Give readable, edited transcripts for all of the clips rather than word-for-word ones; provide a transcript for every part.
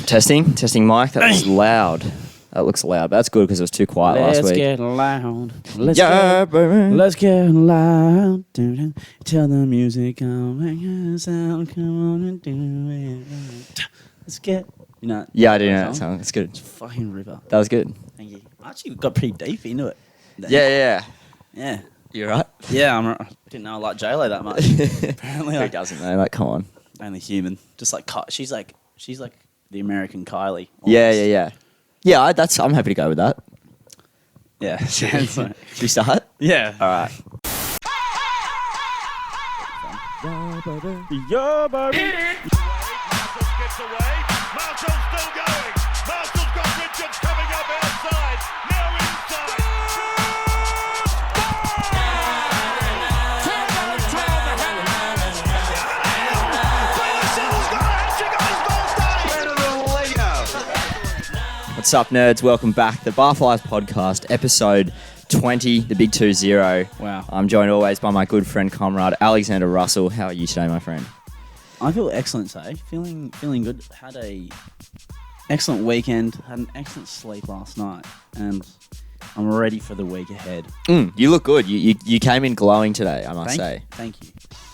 Testing mic. That was loud. That looks loud. But that's good because it was too quiet last week. Let's get loud. Baby. Let's get loud. Tell the music I'll make a sound. Come on and do it. Let's get. You know. Yeah, I do know that song. It's good. It's a fucking ripper. That was good. Thank you. I actually got pretty deep into it. Yeah. Yeah. You right? Yeah, I didn't know I liked J-Lo that much. Apparently, Who doesn't though? Like, come on. only human. Just like she's like the American Kylie. Almost. Yeah. Yeah, I'm happy to go with that. Yeah. Should we start? Yeah. All right. Yeah, baby. Marshall gets away. Marshall's still going. Marshall's got Richards coming up outside. Now inside. What's up, nerds? Welcome back. The Barflies Podcast, episode 20, the big 2-0. Wow. I'm joined always by my good friend, comrade, Alexander Russell. How are you today, my friend? I feel excellent today. Feeling good. Had a excellent weekend. Had an excellent sleep last night, and I'm ready for the week ahead. You look good. You came in glowing today, I must say. Thank you.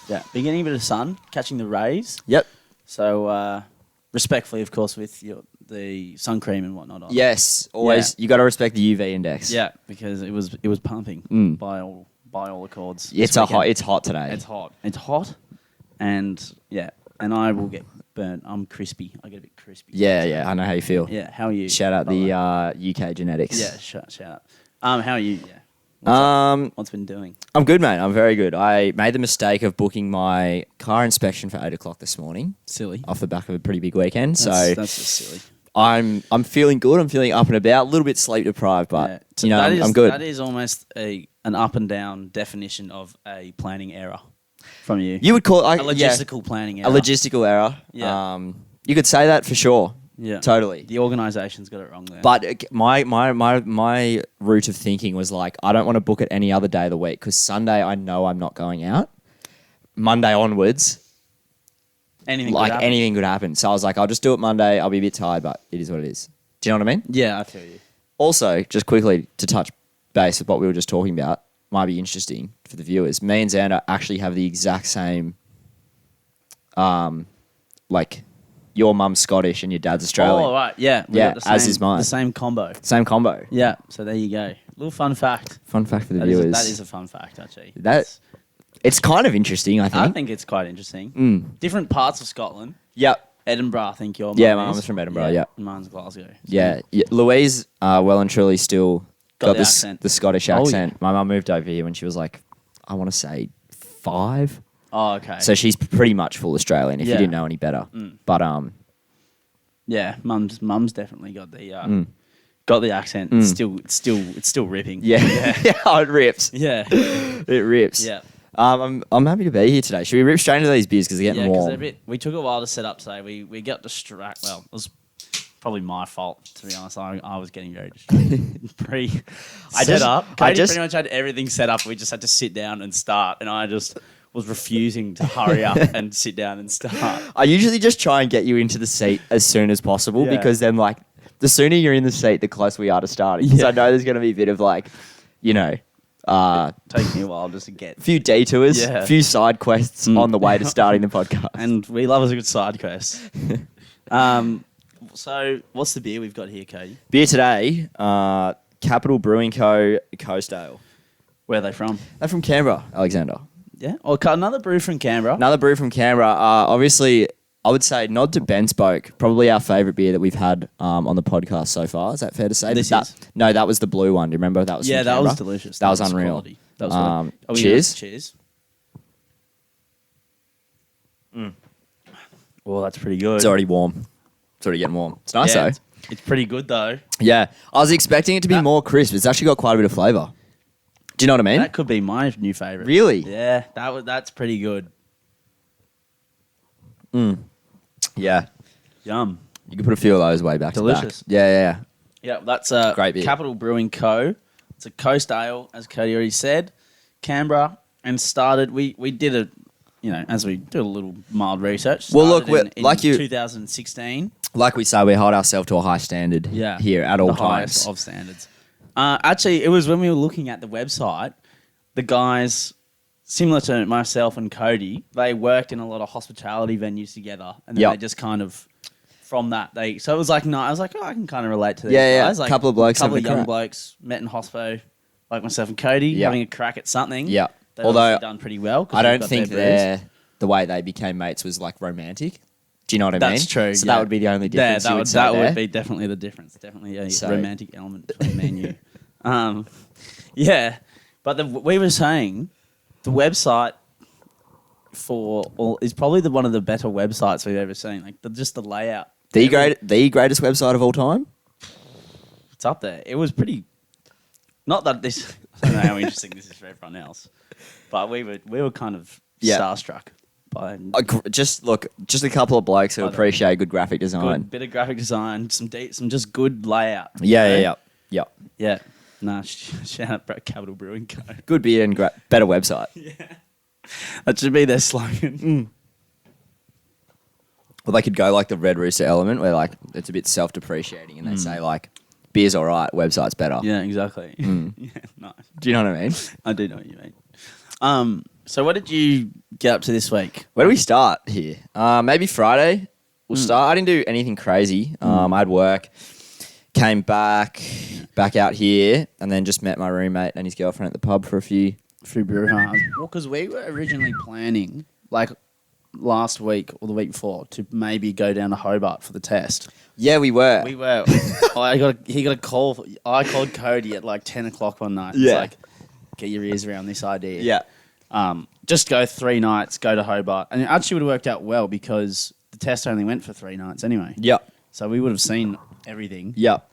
Yeah, been getting a bit of sun, catching the rays. Yep. So, respectfully, of course, with the sun cream and whatnot on. Yes. Always. You got to respect the UV index. Yeah, because it was pumping by all accords. It's hot today. It's hot, and yeah, and I will get burnt. I'm crispy. I get a bit crispy. Yeah. I know how you feel. Yeah. How are you? Shout out the UK genetics. Yeah. Shout out. How are you? Yeah. What's been doing? I'm good, mate. I'm very good. I made the mistake of booking my car inspection for 8 o'clock this morning. Silly. Off the back of a pretty big weekend. That's just silly. I'm feeling good. I'm feeling up and about. A little bit sleep deprived, but yeah. I'm good. That is almost an up and down definition of a planning error from you. You would call it a logistical planning error. A logistical error. Yeah. You could say that for sure. Yeah. Totally. The organisation's got it wrong there. But my route of thinking was like, I don't want to book it any other day of the week because Sunday I know I'm not going out. Monday onwards, anything could happen. So I was like, I'll just do it Monday. I'll be a bit tired, but it is what it is. Do you know what I mean? Yeah, I feel you. Also, just quickly to touch base with what we were just talking about, might be interesting for the viewers. Me and Xander actually have the exact same, like, your mum's Scottish and your dad's Australian. Oh, right, yeah. As is mine. The same combo. Same combo. Yeah, so there you go. Little fun fact. Fun fact for the viewers. That is a fun fact, actually. It's kind of interesting, I think. I think it's quite interesting. Different parts of Scotland. Yep. Edinburgh, I think your mum Yeah, my is. mum's from Edinburgh, yeah. Mine's Glasgow. So Yeah. Louise, well and truly still got the Scottish Oh, accent. yeah. My mum moved over here when she was like, I want to say 5. Oh, okay. So she's pretty much full Australian if you Yeah. didn't know any better. But yeah, mum's definitely got the accent. It's still ripping. yeah. Oh, it rips. Yeah. It rips. Yeah. I'm happy to be here today. Should we rip straight into these beers because they're getting warm? We took a while to set up today. We got distracted. Well, it was probably my fault, to be honest. I was getting very distracted. Katie pretty much had everything set up. We just had to sit down and start, and I just was refusing to hurry up and sit down and start. I usually just try and get you into the seat as soon as possible because then, like, the sooner you're in the seat, the closer we are to starting. Because I know there's going to be a bit of, like, Takes me a while just to get a few detours, a few side quests on the way to starting the podcast. And we love a good side quest. So what's the beer we've got here, Katie? Beer today, Capital Brewing Co. Coast Ale. Where are they from? They're from Canberra, Alexander. Yeah. Oh, another brew from Canberra. Another brew from Canberra. Obviously, I would say nod to Ben Spoke. Probably our favourite beer that we've had on the podcast so far. Is that fair to say? No, that was the blue one. Do you remember? That was from that Canberra. was delicious. That was unreal. Quality. That was good. Cheers. Cheers. Well, that's pretty good. It's already warm. It's already getting warm. It's nice though. It's pretty good though. Yeah. I was expecting it to be more crisp. It's actually got quite a bit of flavour. Do you know what I mean? That could be my new favourite. Really? Yeah, that's pretty good. Yeah. Yum. You can put a few of those way back Delicious. to back. Yeah. Yeah, that's a great beer. Capital Brewing Co. It's a coast ale, as Cody already said. Canberra, and started. We did as we do a little mild research. Well, look, started in like you, 2016. like we say, we hold ourselves to a high standard. Here at all the times. Highest of standards. Actually, it was when we were looking at the website. The guys, similar to myself and Cody, they worked in a lot of hospitality venues together, and then they just kind of. From that, so it was like, no, I was like, oh, I can kind of relate to these guys. Like, couple of blokes, couple of young blokes met in hospo, like myself and Cody, having a crack at something. Yeah, they've although done pretty well. I don't think the way they became mates was like romantic. Do you know what I mean? That's true. So that would be the only difference. That would be definitely the difference. Definitely a romantic element between me and you. But we were saying the website is probably one of the better websites we've ever seen. Like just the layout. The greatest website of all time? It's up there. It was pretty... Not that this... I don't know how interesting this is for everyone else. But we were kind of starstruck by... Just a couple of blokes who appreciate good graphic design. Good bit of graphic design, some just good layout. Yeah. Nah, shout out Capital Brewing Co. Good beer and better website. Yeah. That should be their slogan. Well, they could go like the Red Rooster element where like it's a bit self-depreciating and they say like beer's all right, website's better. Yeah, exactly. Yeah, nice. Do you know what I mean? I do know what you mean. So what did you get up to this week? Where do we start here? Maybe Friday we'll start. I didn't do anything crazy. I had work, came back out here and then just met my roommate and his girlfriend at the pub for a few brew Well, because we were originally planning like last week or the week before to maybe go down to Hobart for the test. Yeah, we were. He got a call. I called Cody at like 10 o'clock one night. Yeah. It's like, get your ears around this idea. Yeah. Just go 3 nights, go to Hobart. And it actually would have worked out well because the test only went for 3 nights anyway. Yep. So we would have seen everything. Yep.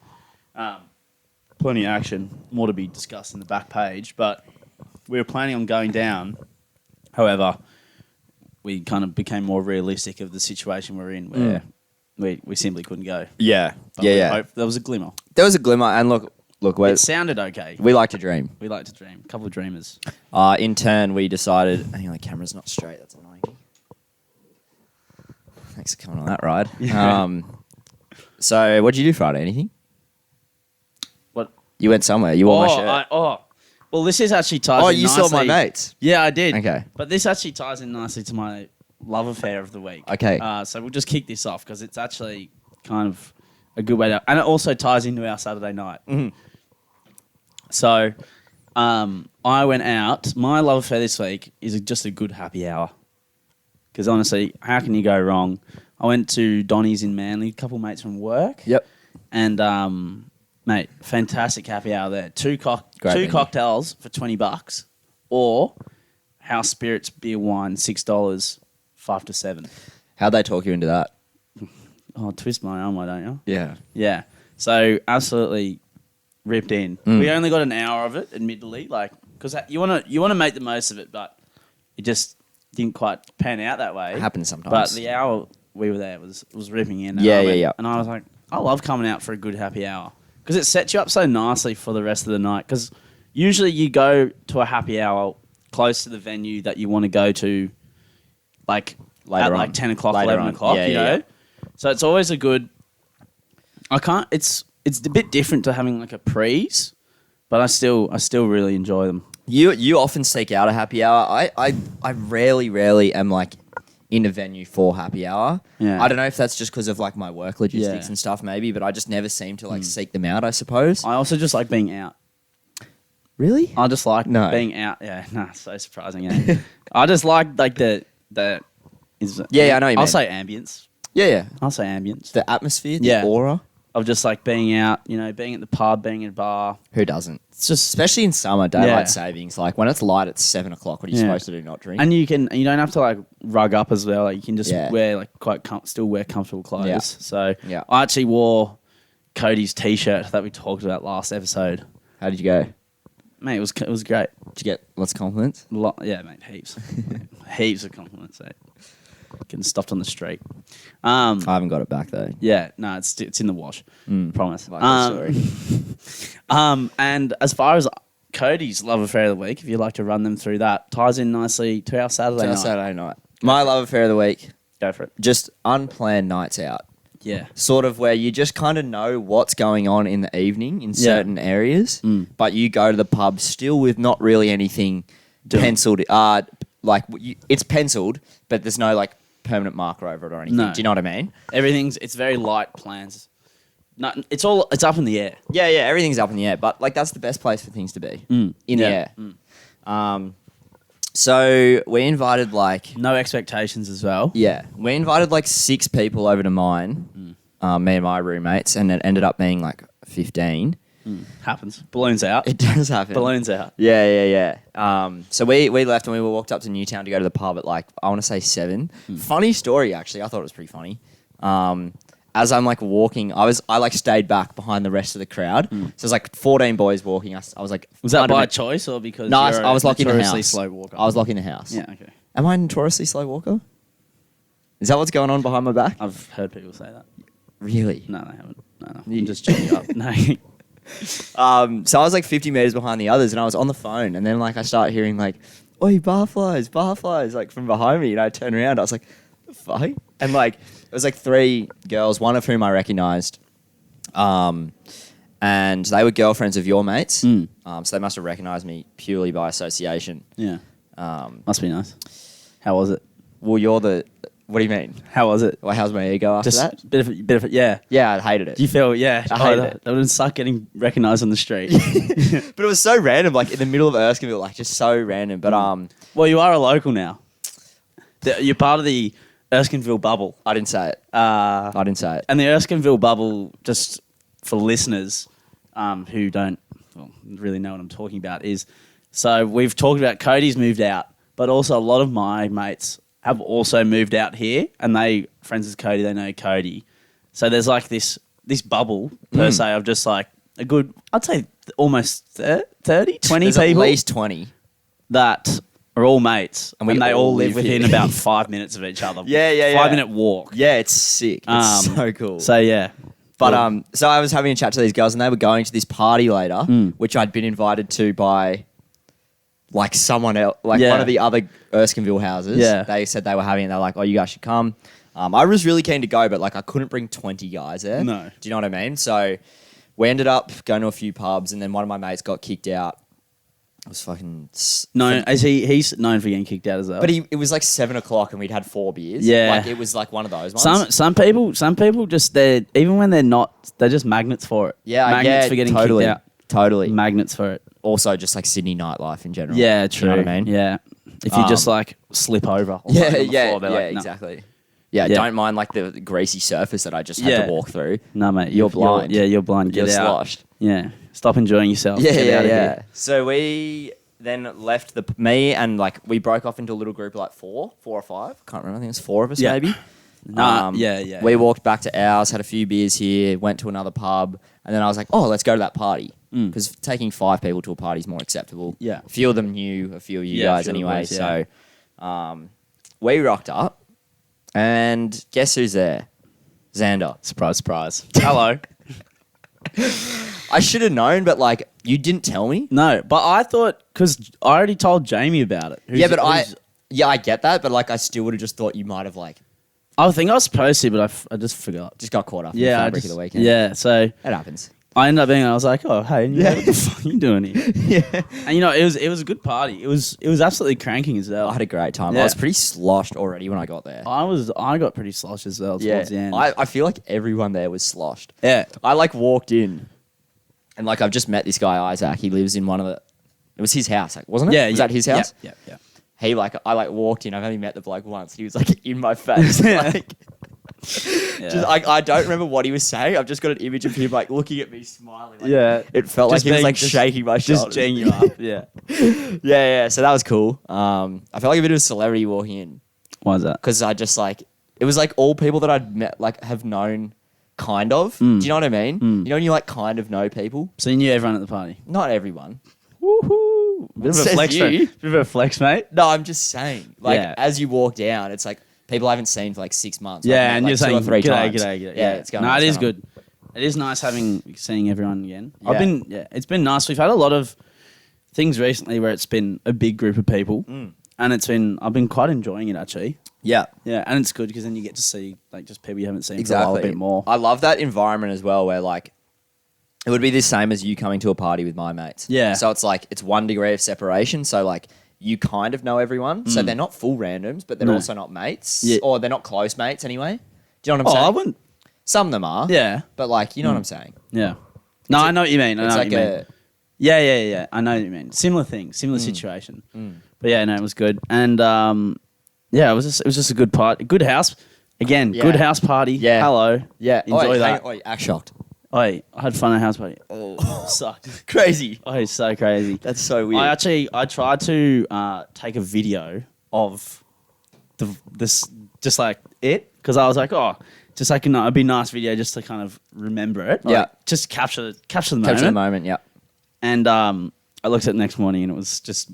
Plenty of action. More to be discussed in the back page. But we were planning on going down. However, we kind of became more realistic of the situation we're in where we simply couldn't go. Yeah. But there was a glimmer. There was a glimmer, and look, it sounded okay. We like to dream. We like to dream. A couple of dreamers. In turn, we decided... Hang on, the camera's not straight. That's annoying. Thanks for coming on that ride. Yeah. So, what did you do Friday? Anything? What? You went somewhere. You wore my shirt. Well, this is actually ties in nicely. You saw my mates? Yeah, I did. Okay. But this actually ties in nicely to my love affair of the week. Okay. So we'll just kick this off because it's actually kind of a good way to... And it also ties into our Saturday night. Mm-hmm. So I went out. My love affair this week is just a good happy hour. Because honestly, how can you go wrong? I went to Donny's in Manly, a couple of mates from work. Yep. And... Mate, fantastic happy hour there. Two cocktails for $20, or house spirits, beer, wine, $6, 5 to 7. How'd they talk you into that? Oh, twist my arm, why don't you? Yeah. Yeah. So absolutely ripped in. We only got an hour of it, admittedly, because you want to make the most of it, but it just didn't quite pan out that way. It happens sometimes. But the hour we were there was ripping in. Yeah. And I was like, I love coming out for a good happy hour. Because it sets you up so nicely for the rest of the night. Because usually you go to a happy hour close to the venue that you want to go to, like later at 10 o'clock, 11 o'clock. Yeah. So it's always a good. It's a bit different to having like a prees, but I still really enjoy them. You often seek out a happy hour. I rarely am like in a venue for happy hour. Yeah. I don't know if that's just because of like my work logistics and stuff maybe, but I just never seem to like seek them out, I suppose. I also just like being out. Really? I just like being out. Yeah, so surprising. Yeah. I just like the I know what you mean. I'll say ambience. Yeah. I'll say ambience. The atmosphere, the aura. Of just like being out, being at the pub, being at a bar. Who doesn't? It's just, especially in summer, daylight savings. Like when it's light at 7 o'clock, what are you supposed to do? Not drink? And you don't have to like rug up as well. Like you can just wear like still wear comfortable clothes. Yeah. So I actually wore Cody's t-shirt that we talked about last episode. How did you go? Mate, it was great. Did you get lots of compliments? Yeah, mate, heaps. Heaps of compliments, mate. Getting stuffed on the street. I haven't got it back though. Yeah, no, it's in the wash. Promise. Like that story. And as far as Cody's love affair of the week, if you'd like to run them through that, ties in nicely to our Saturday night. Saturday night. My love affair of the week, Go for it. just unplanned nights out. Yeah. Sort of where you just kind of know what's going on in the evening in certain areas, but you go to the pub still with not really anything penciled. It's penciled, but there's no like permanent marker over it or anything. No. Do you know what I mean? It's very light plans. No, it's up in the air. Yeah, everything's up in the air, but like that's the best place for things to be in the air. So we invited like no expectations as well. Yeah, we invited like 6 people over to mine, me and my roommates, and it ended up being like 15. Happens. Balloons out. It does happen. Balloons out. Yeah. So we left and we walked up to Newtown to go to the pub at like, I want to say 7. Funny story, actually. I thought it was pretty funny. As I'm like walking, I like stayed back behind the rest of the crowd. So there's like 14 boys walking. I was like, was that by choice or because no? you're I was locking the house. Slow walker? I was locking the house. Yeah. Okay. Am I a notoriously slow walker? Is that what's going on behind my back? I've heard people say that. Really? No, they haven't. No. I'm just checking you up. No. So I was like 50 meters behind the others, and I was on the phone, and then like I start hearing like, "Oi, barflies!" like from behind me, and I turn around. I was like, "The fuck?" And like it was like 3 girls, one of whom I recognised, and they were girlfriends of your mates. So they must have recognised me purely by association. Yeah. Must be nice. How was it? Well, you're the. What do you mean? How was it? Well, how's my ego after that? Bit of it, yeah. Yeah, I hated it. Do you feel, yeah? I hated it. That would suck getting recognised on the street. But it was so random, like in the middle of Erskineville, like just so random. But well, you are a local now. You're part of the Erskineville bubble. I didn't say it. I didn't say it. And the Erskineville bubble, just for listeners who don't really know what I'm talking about, is so we've talked about Cody's moved out, but also a lot of my mates have also moved out here, and they friends with Cody. They know Cody, so there's like this bubble per se of just like a good, I'd say almost 30, 20 There's people, at least 20 that are all mates, and they all live within here. about 5 minutes of each other. Yeah. 5-minute walk. Yeah, it's sick. It's so cool. So yeah, but so I was having a chat to these girls, and they were going to this party later, which I'd been invited to by like someone else, like one of the other Erskineville houses. Yeah. They said they were having it. They're like, "Oh, you guys should come." I was really keen to go, but like I couldn't bring 20 guys there. No. Do you know what I mean? So we ended up going to a few pubs, and then one of my mates got kicked out. It was fucking no. He's known for getting kicked out as well. But it was like 7 o'clock, and we'd had 4 beers. Yeah. Like it was like one of those ones. Some people just even when they're not, they're just magnets for it. Yeah, magnets for getting totally, kicked out. Totally. Magnets for it. Also, just like Sydney nightlife in general. Yeah, true. You know what I mean? Yeah. If you just like slip over. Or Yeah, on the floor, they're like, no. exactly. Yeah, don't mind like the greasy surface that I just had to walk through. No, mate. You're blind. You're blind. Get You're out. sloshed. Yeah. Stop enjoying yourself. Yeah, Get out of here. So we then left me and like we broke off into a little group of like 4 or 5. Can't remember. I think it was 4 of us maybe. We walked back to ours, had a few beers here, went to another pub, and then I was like, "Oh, let's go to that party." Because taking 5 people to a party is more acceptable. Yeah. A few of them knew a few of you guys anyway. Boys, yeah. So we rocked up, and guess who's there? Xander. Surprise, surprise. Hello. I should have known, but like you didn't tell me. No, but I thought, because I already told Jamie about it. I get that, but like I still would have just thought you might have like I think I was supposed to, but I just forgot. just got caught up in the fabric of the weekend. Yeah, so It happens. I ended up being, I was like, oh, hey, what the fuck are you doing here? Yeah. And you know, it was a good party. It was absolutely cranking as well. I had a great time. Yeah. I was pretty sloshed already when I got there. I got pretty sloshed as well towards the end. I feel like everyone there was sloshed. Yeah. I like walked in and like I've just met this guy, Isaac. He lives in it was his house, like, wasn't it? Yeah. Was that his house? Yeah. I like walked in. I've only met the bloke once. He was like in my face. Like, just, I don't remember what he was saying. I've just got an image of him like looking at me smiling. Like, it felt Just like he was like just- shaking my shoulders. Just geeing you up. Yeah. Yeah. So that was cool. I felt like a bit of a celebrity walking in Why is that? because I just like it was like all people that I'd met like have known kind of. Do you know what I mean? You know when you like kind of know people. So you knew everyone at the party. Not everyone. Woohoo! Bit of a Says flex, you. mate. Bit of a flex, mate. No, I'm just saying. Like Yeah. as you walk down, it's like people I haven't seen for like 6 months. I've Yeah, met, and like, you're 2 saying or 3 g'day, times. g'day. Yeah, it's going. No, on, it it's is going good. It is nice seeing everyone again. Yeah. It's been nice. We've had a lot of things recently where it's been a big group of people, and I've been quite enjoying it actually. Yeah. Yeah, and it's good because then you get to see like just people you haven't seen for a while a bit more. I love that environment as well, where like it would be the same as you coming to a party with my mates. Yeah. So it's like it's 1 degree of separation. So like you kind of know everyone. So they're not full randoms, but they're also not mates, or they're not close mates anyway. Do you know what I'm saying? I wouldn't. Some of them are. Yeah. But like you know what I'm saying. Yeah. No, I know what you mean. I know what you mean. Yeah. I know what you mean. Similar thing, similar situation. But yeah, no, it was good. And yeah, it was just a good party. Good house. Again, good house party. Yeah. Hello. Yeah. Enjoy that. Act shocked. I had fun at a house party. Oh, sucked. Crazy. Oh, it's so crazy. That's so weird. I tried to take a video of this, just like it, because I was like, just like it'd be a nice video just to kind of remember it. Yeah. Like, just capture the moment. Capture the moment, yeah. And I looked at it the next morning and it was just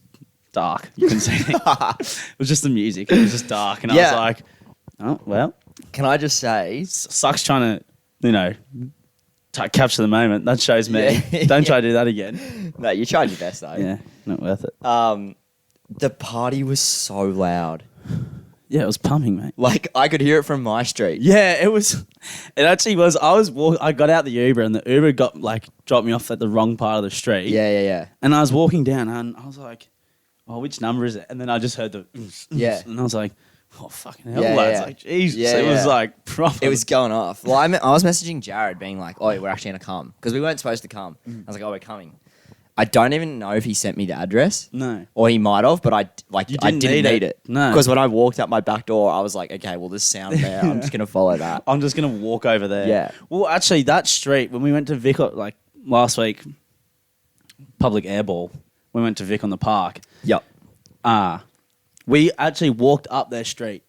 dark. You couldn't see anything. It was just the music. It was just dark. And I was like, oh, well. Can I just say? Sucks trying to, capture the moment. That shows me. Yeah. Don't try to do that again. No, you tried your best though. Yeah, not worth it. The party was so loud. Yeah, it was pumping, mate. Like I could hear it from my street. Yeah, it was. It actually was. I got out the Uber and the Uber dropped me off at the wrong part of the street. Yeah. And I was walking down and I was like, "Oh, which number is it?" And then I just heard the and I was like, "Oh, fucking hell, lads!" Like, Jesus, it was like proper. It was going off. Well, I was messaging Jared, being like, "Oh, we're actually gonna come," because we weren't supposed to come. I was like, "Oh, we're coming." I don't even know if he sent me the address. No. Or he might have, but I didn't need it. No. Because when I walked out my back door, I was like, okay, well, this sound there, I'm just going to follow that. I'm just going to walk over there. Yeah. Well, actually, that street, when we went to Vic, like last week, public airball, we went to Vic on the park. Yep. We actually walked up their street.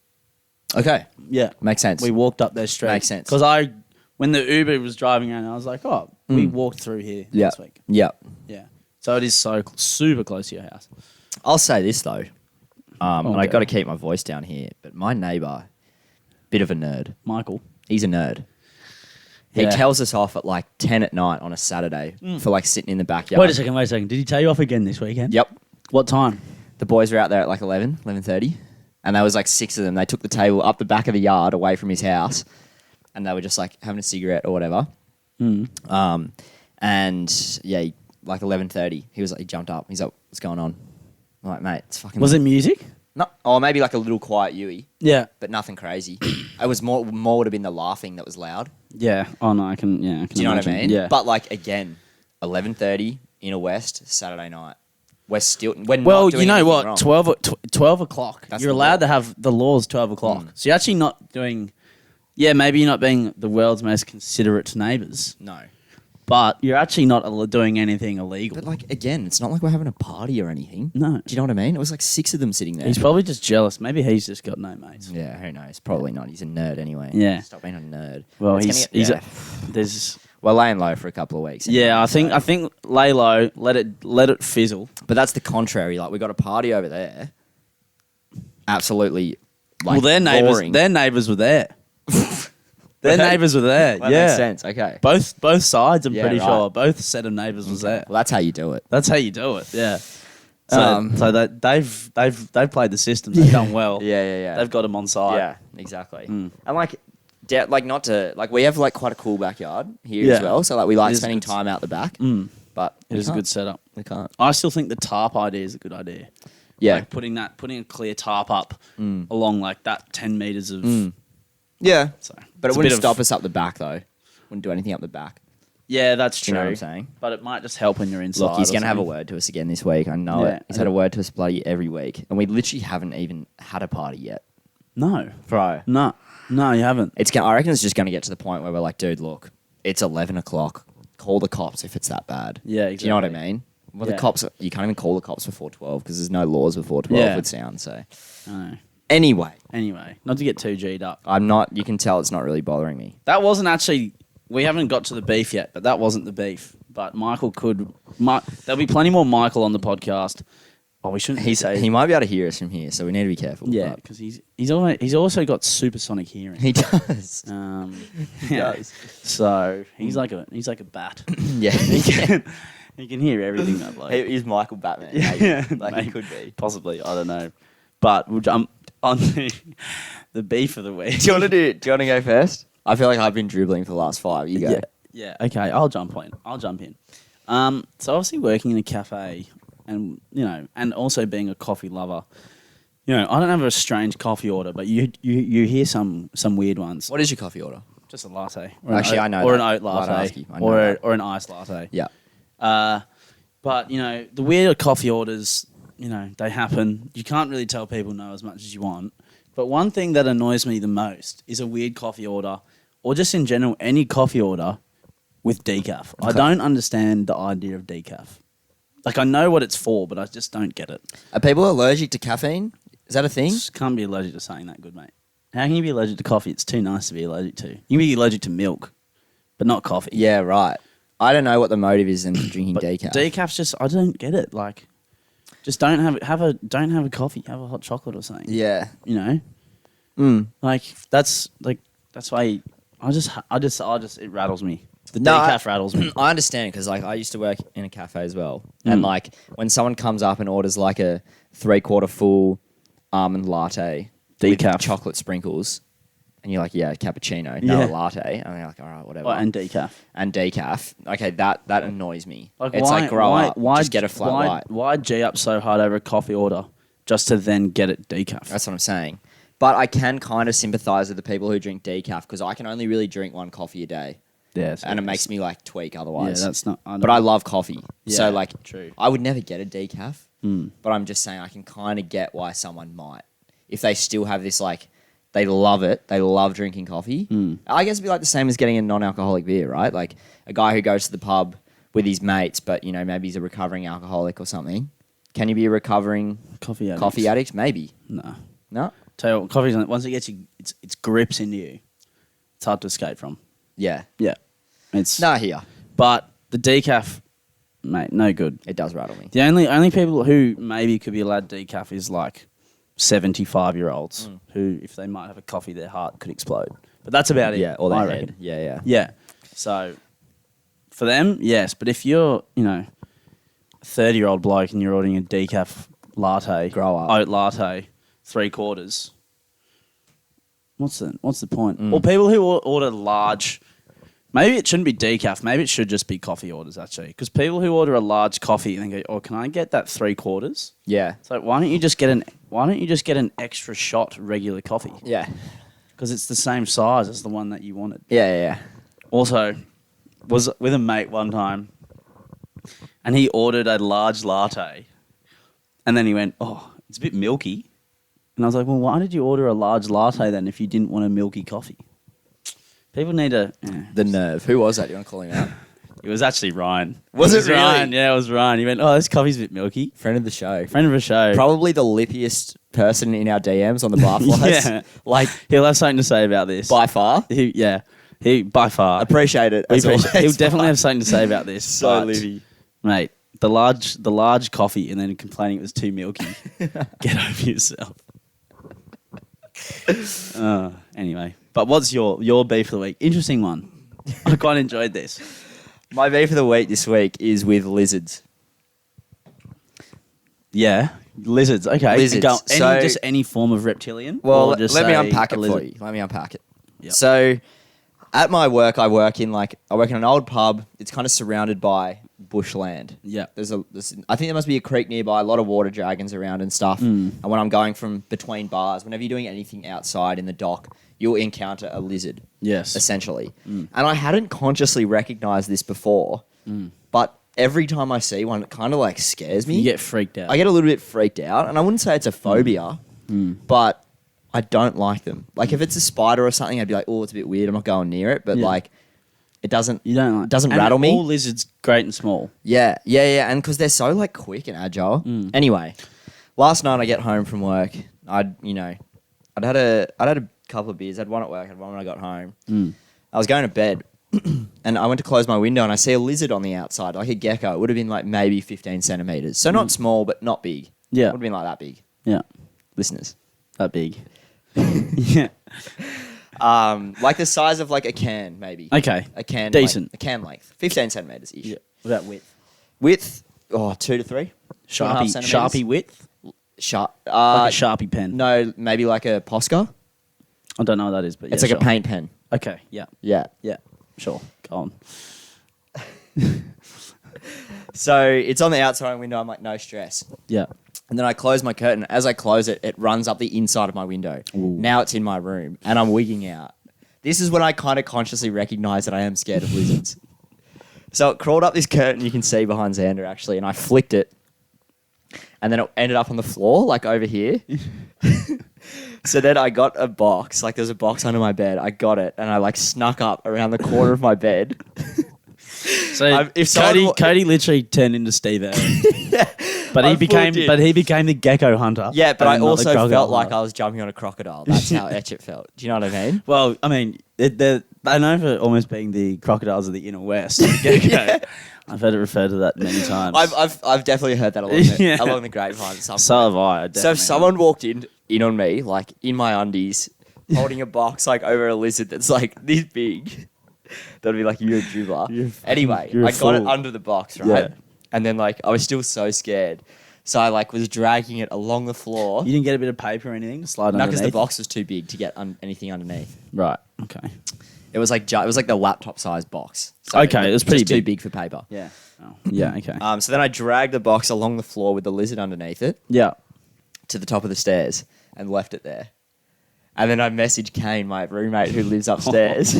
Okay. Yeah. Makes sense. We walked up their street. Makes sense. Because when the Uber was driving around, I was like, we walked through here last week. Yep. Yeah. So it is so super close to your house. I'll say this, though. And I got to keep my voice down here, but my neighbour, bit of a nerd. Michael. He's a nerd. He tells us off at like 10 at night on a Saturday for like sitting in the backyard. Wait a second. Did he tell you off again this weekend? Yep. What time? The boys were out there at like 11:30. And there was like 6 of them. They took the table up the back of the yard away from his house. And they were just like having a cigarette or whatever. And yeah, like 11:30, he jumped up. He's like, "What's going on?" I'm like, "Mate, it's fucking." Was it music? No, or maybe like a little quiet Yui. Yeah, but nothing crazy. It was more would have been the laughing that was loud. Yeah. Oh no, I can. Yeah, I can. Do you know imagine. what I mean? Yeah. But like again, 11:30 Inner West Saturday night. We're not well, doing you know anything what? wrong. 12 o'clock. That's you're the allowed law. to have the laws 12 o'clock. So you're actually not doing. Yeah, maybe you're not being the world's most considerate to neighbours. No. But you're actually not doing anything illegal. But like again, it's not like we're having a party or anything. No. Do you know what I mean? It was like 6 of them sitting there. He's probably just jealous. Maybe he's just got no mates. Yeah, who knows? Probably not. He's a nerd anyway. Yeah. Stop being a nerd. Well, we're laying low for a couple of weeks. Yeah, anyway, I think lay low, let it fizzle. But that's the contrary. Like we got a party over there. Absolutely. Like, their boring. neighbours were there. Their neighbours were there. That yeah, makes sense. Okay. Both sides. I'm pretty right. sure both set of neighbours was there. Well, that's how you do it. That's how you do it. Yeah. So that they've played the system. They've done well. Yeah. They've got them on side. Yeah, exactly. And we have like quite a cool backyard here as well. So like we like spending time out the back. But it is a good setup. We can't. I still think the tarp idea is a good idea. Yeah. Like putting a clear tarp up along like that 10 meters of. Yeah. So, but it wouldn't stop us up the back though. Wouldn't do anything up the back. Yeah, that's true. You know what I'm saying? But it might just help when you're inside. Look, he's going to have a word to us again this week. I know it. He's had a word to us bloody every week. And we literally haven't even had a party yet. No. Bro. No, you haven't. I reckon it's just going to get to the point where we're like, dude, look, it's 11 o'clock. Call the cops if it's that bad. Yeah, exactly. Do you know what I mean? Well, the cops, you can't even call the cops before 12 because there's no laws before 12 with sound. So, Anyway, not to get too G'd up. You can tell it's not really bothering me. That wasn't actually, we haven't got to the beef yet, but that wasn't the beef. But Michael there'll be plenty more Michael on the podcast. Oh, we shouldn't say. He might be able to hear us from here, so we need to be careful. Yeah, because he's also got supersonic hearing. He does. He does. So he's like a bat. Yeah. He can hear everything, that bloke. He's Michael Batman. Yeah, maybe. Like he maybe. could be. Possibly, I don't know. But we'll jump on the beef of the week. Do you want to go first? I feel like I've been dribbling for the last 5. You go. Yeah. Okay, I'll jump in. So obviously working in a cafe, and and also being a coffee lover, I don't have a strange coffee order, but you hear some weird ones. What is your coffee order? Just a latte. Actually, I know or that. an oat latte, or an iced latte. Yeah. But the weird coffee orders, they happen. You can't really tell people no as much as you want. But one thing that annoys me the most is a weird coffee order, or just in general any coffee order with decaf. Okay. I don't understand the idea of decaf. Like I know what it's for, but I just don't get it. Are people allergic to caffeine? Is that a thing? Just can't be allergic to saying that, good mate. How can you be allergic to coffee? It's too nice to be allergic to. You can be allergic to milk, but not coffee. Yeah, right. I don't know what the motive is in drinking But decaf. Decaf's just, I don't get it. Like, just don't have a coffee. Have a hot chocolate or something. Yeah. Like that's why it rattles me. The No, decaf rattles me. I understand because I used to work in a cafe as well, and when someone comes up and orders like a 3/4 full almond latte Decaf. with chocolate sprinkles, and you're like, yeah, cappuccino, no Yeah. latte, and they're like, all right, whatever. And decaf. And decaf. Okay, that annoys me. Like, it's why, like grow why, up, why, just get a flat why, white. Why G up so hard over a coffee order just to then get it decaf? That's what I'm saying. But I can kind of sympathise with the people who drink decaf because I can only really drink one coffee a day. Yeah, And it makes me like tweak otherwise. Yeah, that's not. But I love coffee. Yeah, So like true. I would never get a decaf. Mm. But I'm just saying I can kind of get why someone might. If they still have this like they love it, they love drinking coffee. I guess it'd be like the same as getting a non-alcoholic beer, right? Like a guy who goes to the pub with his mates, but maybe he's a recovering alcoholic or something. Can you be a recovering Coffee addict? Maybe. No. No? Tell you what, coffee, once it gets you, it's grips into you. It's hard to escape from. Yeah. Yeah. It's Nah, here. But the decaf, mate, no good. It does rattle me. The only people who maybe could be allowed decaf is like 75-year-olds who, if they might have a coffee, their heart could explode. But that's about it. Yeah, or their I head. reckon. Yeah. Yeah. So for them, yes. But if you're, a 30-year-old bloke and you're ordering a decaf latte, Grow up. oat latte, 3/4, what's the point? Or people who order large. Maybe it shouldn't be decaf. Maybe it should just be coffee orders, actually. Because people who order a large coffee and then go, "Oh, can I get that 3/4?" Yeah. So why don't you just get an extra shot regular coffee? Yeah. Because it's the same size as the one that you wanted. Yeah. Also, was with a mate one time, and he ordered a large latte, and then he went, "Oh, it's a bit milky," and I was like, "Well, why did you order a large latte then if you didn't want a milky coffee?" People need to... The nerve. Who was that? You want to call him out? It was actually Ryan. Was it really? Ryan? Yeah, it was Ryan. He went, "Oh, this coffee's a bit milky." Friend of the show. Friend of the show. Probably the lippiest person in our DMs on the bar flights. Yeah. Like, He'll have something to say about this. by far. He by far. Appreciate it. as always. He'll definitely have something to say about this. So but, lippy. Mate, the large coffee and then complaining it was too milky. Get over yourself. Anyway, but what's your beef of the week? Interesting one. I quite enjoyed this. My beef of the week this week is with lizards. Yeah, lizards. Okay, Lizards. Just any form of reptilian. Well, or just let me say unpack a it for lizard? you. Let me unpack it. Yep. So, at my work, I work in an old pub. It's kind of surrounded by bushland. Yeah. I think there must be a creek nearby, a lot of water dragons around and stuff. And when I'm going from between bars, whenever you're doing anything outside in the dock, you'll encounter a lizard. Yes. Essentially. And I hadn't consciously recognized this before, but every time I see one, it kind of like scares me. You get freaked out. I get a little bit freaked out, and I wouldn't say it's a phobia, but I don't like them. Like if it's a spider or something, I'd be like, "Oh, it's a bit weird. I'm not going near it." But like, it doesn't. You don't like it doesn't and rattle me. All lizards, great and small. Yeah, and because they're so like quick and agile. Anyway, last night I get home from work. I'd had a couple of beers. I had one at work. I had one when I got home. I was going to bed, and I went to close my window, and I see a lizard on the outside, like a gecko. It would have been like maybe 15 centimeters, so not small, but not big. Yeah, would have been like that big. Yeah, listeners, that big. Yeah. Like the size of like a can, maybe. Okay. A can. Decent. A can length. 15 centimeters ish. Yeah. What about width? Width, 2 to 3. 2.5 centimetres. Sharpie width? Sharp. Like a Sharpie pen. No, maybe like a Posca. I don't know what that is, but yeah, It's like sure. a paint pen. Okay, yeah. Yeah. Yeah, sure. Go on. So it's on the outside of my window. I'm like, no stress. Yeah. And then I close my curtain. As I close it, it runs up the inside of my window. Ooh. Now it's in my room, and I'm wigging out. This is when I kind of consciously recognize that I am scared of lizards. So it crawled up this curtain you can see behind Xander, actually, and I flicked it. And then it ended up on the floor, like over here. So then I got a box. Like, there's a box under my bed. I got it, and I, like, snuck up around the corner of my bed. So if Cody literally turned into Steve Irwin. But he became the gecko hunter. Yeah, but I and not the also crocodile felt like hunter. I was jumping on a crocodile. That's how etch it felt. Do you know what I mean? Well, I mean, they're known for almost being the crocodiles of the inner west. The gecko. Yeah. I've heard it referred to that many times. I've definitely heard that Yeah. along the grapevine. So have I. So if someone walked in on me, like in my undies, holding a box like over a lizard that's like this big, that'd be like, you're a dribbler. Anyway, you're a I got it fool. under the box, right? Yeah. And then like I was still so scared. So I like was dragging it along the floor. You didn't get a bit of paper or anything to slide No, underneath? because the box was too big to get anything underneath. Right. Okay. It was like the laptop sized box. So Okay, it was pretty just too big. big for paper. Yeah. Oh. Yeah. Okay. So then I dragged the box along the floor with the lizard underneath it Yeah. to the top of the stairs and left it there. And then I messaged Kane, my roommate who lives upstairs.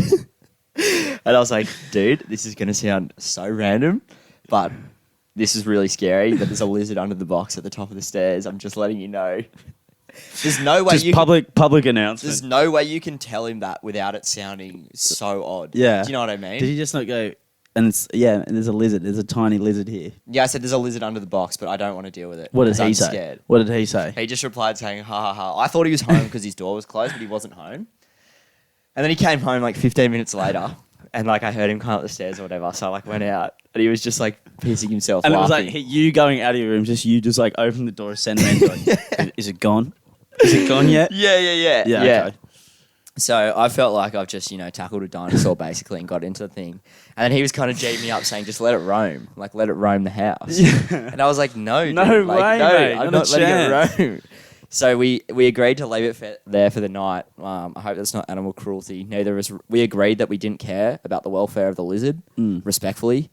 And I was like, dude, this is going to sound so random, but this is really scary that there's a lizard under the box at the top of the stairs. I'm just letting you know. There's no way Just public announcement. There's no way you can tell him that without it sounding so odd. Yeah. Do you know what I mean? Did he just not go? And and there's a lizard. There's a tiny lizard here. Yeah, I said there's a lizard under the box, but I don't want to deal with it. What did 'cause he I'm say? Scared. What did he say? He just replied saying, ha ha ha. I thought he was home because his door was closed, but he wasn't home. And then he came home like 15 minutes later, and like I heard him come up the stairs or whatever, so I like went out, and he was just like pissing himself And laughing. it was like you going out of your room, just you just like open the door, send him in, like, is it gone? Is it gone yet? Yeah. Yeah. Okay. So I felt like I've just, tackled a dinosaur basically and got into the thing. And then he was kind of G'ing me up saying, just let it roam. Like, let it roam the house. And I was like, no, dude. No Like, way, no, mate. I'm Not not a letting it roam. So we agreed to leave it there for the night. I hope that's not animal cruelty. Neither of us. We agreed that we didn't care about the welfare of the lizard, respectfully.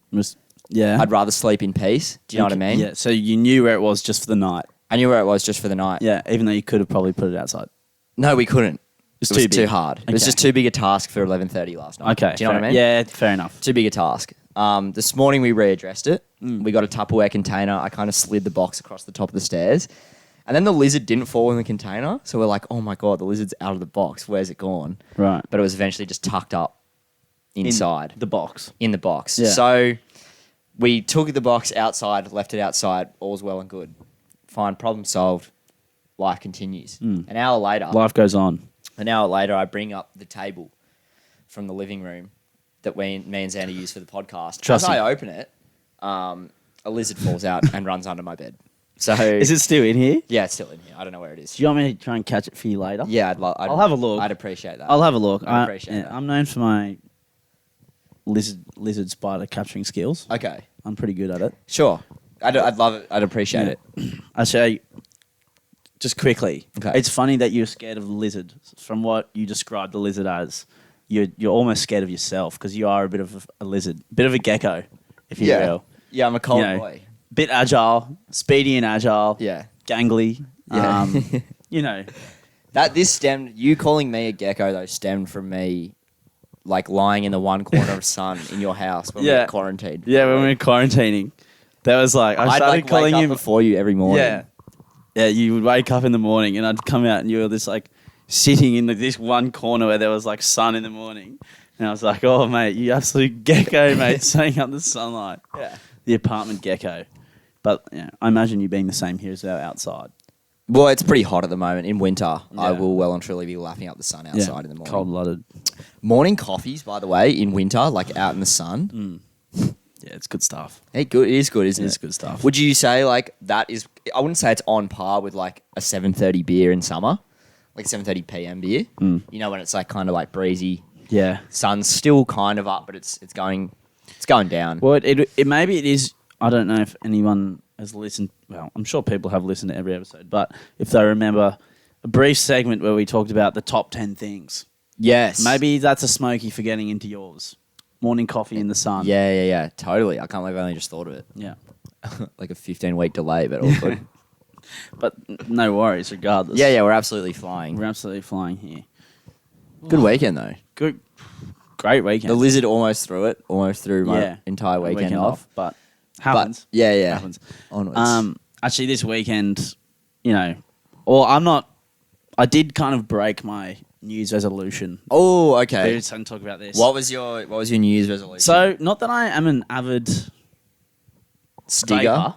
Yeah. I'd rather sleep in peace. Do you know what I mean? Yeah. So you knew where it was just for the night. I knew where it was just for the night. Yeah. Even though you could have probably put it outside. No, we couldn't. It was too too big. hard. It was Okay. just too big a task for 11:30 last night. Okay. Do you know what I mean? Yeah. Fair enough. Too big a task. This morning we readdressed it. We got a Tupperware container. I kind of slid the box across the top of the stairs. And then the lizard didn't fall in the container. So we're like, oh my God, the lizard's out of the box. Where's it gone? Right. But it was eventually just tucked up inside. The box. In the box. Yeah. So we took the box outside, left it outside. All's well and good. Fine, problem solved. Life continues. An hour later, Life goes on. I bring up the table from the living room that me and Xander use for the podcast. Trust As me. I open it, a lizard falls out and runs under my bed. So Is it still in here? Yeah, it's still in here. I don't know where it is. Do you want me to try and catch it for you later? Yeah, I'll have a look. I'd appreciate that. I'll have a look. I appreciate that. I'm known for my lizard spider capturing skills. Okay, I'm pretty good at it. sure. I'd love it. I'd appreciate it. I say, just quickly, Okay. it's funny that you're scared of the lizard. From what you described the lizard as, you're almost scared of yourself because you are a bit of a lizard, bit of a gecko, if you Yeah. will. Yeah, I'm a cold You know, boy. Bit agile, speedy and agile, Yeah. gangly. Yeah. You know, You calling me a gecko though stemmed from me, like lying in the one corner of sun in your house when we Yeah. were quarantined. yeah, when we were quarantining, that was like I I'd started like calling wake him up before you every morning. Yeah. Yeah, you would wake up in the morning and I'd come out and you were just like sitting in this one corner where there was like sun in the morning. And I was like, oh, mate, you absolute gecko, mate, soaking up the sunlight. Yeah. The apartment gecko. But yeah, I imagine you being the same here as well outside. Well, it's pretty hot at the moment. In winter, I Yeah. will well and truly be lapping up the sun outside in the morning. Cold-blooded. Morning coffees, by the way, in winter, like out in the sun. Yeah, it's good stuff. Hey, good. It is good, isn't it? It is good stuff. Would you say like that is? I wouldn't say it's on par with like a 7:30 beer in summer, like 7:30 p.m. beer. You know when it's like kind of like breezy. Yeah. Sun's still kind of up, but it's going down. Well, it maybe it is. I don't know if anyone has listened. Well, I'm sure people have listened to every episode, but if they remember a brief segment where we talked about the top 10 things. Yes. Maybe that's a smoky for getting into yours. Morning coffee in the sun. Yeah. Totally. I can't believe I only just thought of it. Yeah. Like a 15-week delay, but all good. But no worries, regardless. Yeah, we're absolutely flying. We're absolutely flying here. Good weekend, though. Good. Great weekend. The lizard almost threw my entire weekend off. But happens. But, yeah. Happens. Onwards. Actually, this weekend, I did kind of break my New Year's resolution. Oh, okay. We didn't talk about this. What was your New Year's resolution? So, not that I am an avid Stigger,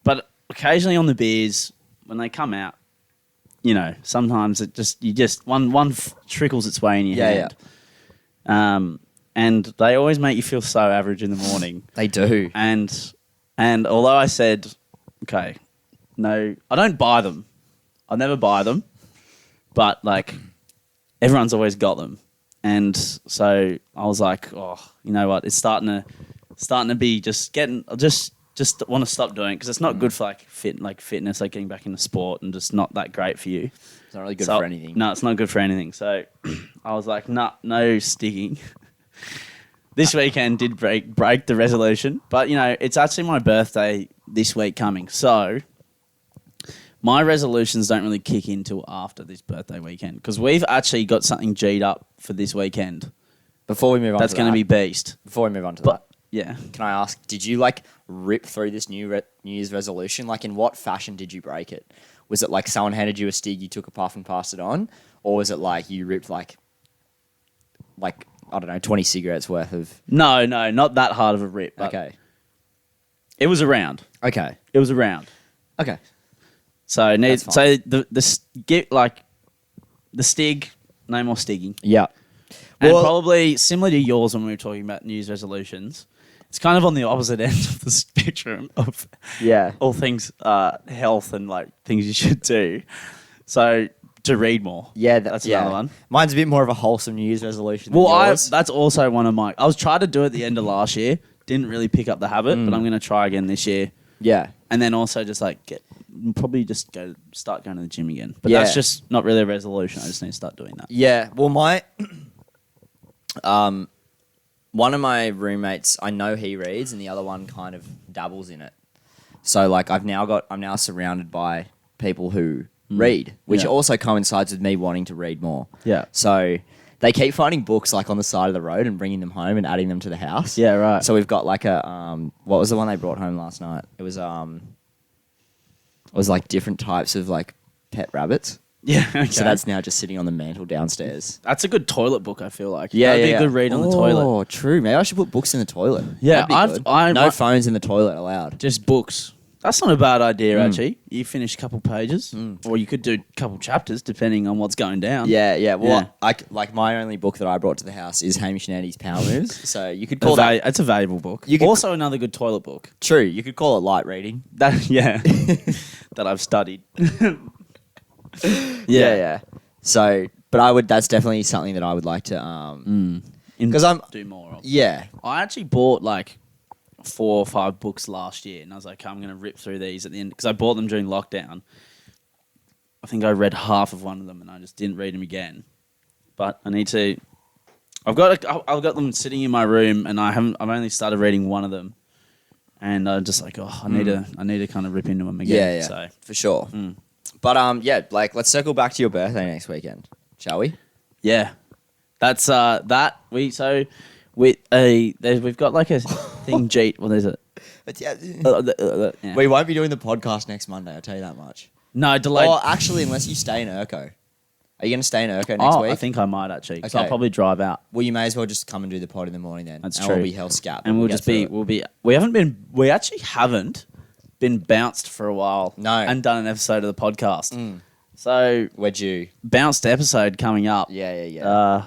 but occasionally on the beers when they come out, sometimes one trickles its way in your hand. And they always make you feel so average in the morning. They do. And although I said, okay, no, I don't buy them. I never buy them, but like everyone's always got them. And so I was like, oh, you know what? It's starting to be I just want to stop doing it because it's not good for fitness, like getting back into sport, and just not that great for you. It's not really good for anything. No, it's not good for anything. So I was like, no sticking. This weekend did break the resolution, but it's actually my birthday this week coming. So my resolutions don't really kick in till after this birthday weekend because we've actually got something G'd up for this weekend. Before we move on, that's going to be beast. Before we move on to that, yeah. Can I ask, did you rip through this New Year's resolution? Like, in what fashion did you break it? Was it like someone handed you a stig, you took a puff and passed it on, or was it like you ripped like I don't know, 20 cigarettes worth of? No, not that hard of a rip. But okay. It was around. Okay. It was around. Okay. So the stig, no more stigging. Yeah. And probably similar to yours when we were talking about New Year's resolutions, it's kind of on the opposite end of the spectrum of all things health and things you should do. So to read more. Yeah, that's another one. Mine's a bit more of a wholesome New Year's resolution than yours. That's also one of my... I was trying to do it at the end of last year. Didn't really pick up the habit, but I'm going to try again this year. Yeah. And then also just start going to the gym again. But that's just not really a resolution. I just need to start doing that. Yeah. Well, my... one of my roommates, I know he reads, and the other one kind of dabbles in it. So I'm now surrounded by people who read, which also coincides with me wanting to read more. Yeah. So they keep finding books on the side of the road and bringing them home and adding them to the house. Yeah, right. So we've got what was the one they brought home last night? It was different types of pet rabbits. Yeah, okay. So that's now just sitting on the mantle downstairs. That's a good toilet book, I feel like. Yeah, that'd be a good read on the toilet. Oh, true. Maybe I should put books in the toilet. Yeah, no phones in the toilet allowed. Just books. That's not a bad idea, actually. You finish a couple pages, or you could do a couple chapters, depending on what's going down. Yeah. Well, my only book that I brought to the house is Hamish and Andy's Power Moves. So you could call that. It's a valuable book. Also, another good toilet book. True. You could call it light reading. That I've studied. Yeah. So, but that's definitely something that I would like to because do more of. Yeah. I actually bought 4 or 5 books last year, and I was like, I'm going to rip through these at the end because I bought them during lockdown. I think I read half of one of them, and I just didn't read them again. But I need to. I've got them sitting in my room, and I've only started reading one of them, and I'm just like, I need to kind of rip into them again. Yeah. So for sure. But let's circle back to your birthday next weekend, shall we? Yeah, that's that we so. We've got a thing, what is it? Yeah. We won't be doing the podcast next Monday, I'll tell you that much. No, delayed. Or actually, unless you stay in Urco. Are you going to stay in Urco next week? I think I might actually. Okay. So I'll probably drive out. Well, you may as well just come and do the pod in the morning then. That's and true. We'll be hell scat. And we actually haven't been bounced for a while. No. And done an episode of the podcast. So we're due. Bounced episode coming up. Yeah.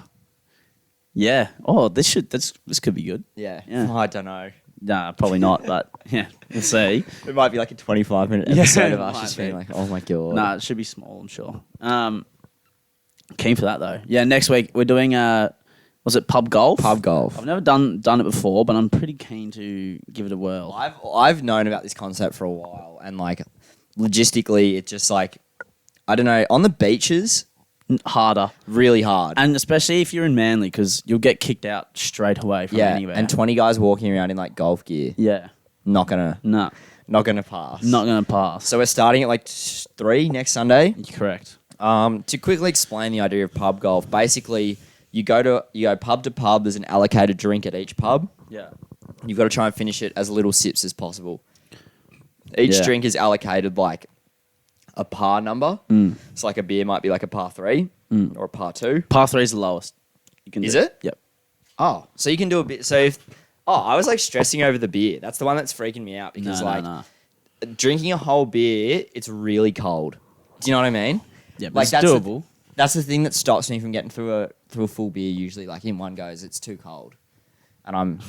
Yeah. Oh, this could be good. Yeah. Oh, I don't know. Nah, probably not, but yeah, we'll see. It might be a 25-minute episode of us just being oh my God. Nah, it should be small, I'm sure. Keen for that, though. Yeah, next week we're doing Was it pub golf? Pub golf. I've never done it before, but I'm pretty keen to give it a whirl. I've known about this concept for a while, and like logistically, it's just like I don't know. On the beaches, Harder. really hard. And especially if you're in Manly, because you'll get kicked out straight away from anywhere. and 20 guys walking around in like golf gear, yeah. not gonna No. pass. Not going to pass. So we're starting at like 3 next Sunday. You're correct. To quickly explain the idea of pub golf, basically you go pub to pub. There's an allocated drink at each pub. Yeah. You've got to try and finish it as little sips as possible. Each drink is allocated like a par number. So like a beer might be like a par 3 or a par 2. Par 3 is the lowest. You can Is do. it? Yep. Oh, so you can do a bit. So I was like stressing over the beer. That's the one that's freaking me out because No. drinking a whole beer, it's really cold. Do you know what I mean? Yeah, but Like, it's that's doable. That's the thing that stops me from getting through a full beer. Usually, like in one goes, it's too cold, and I'm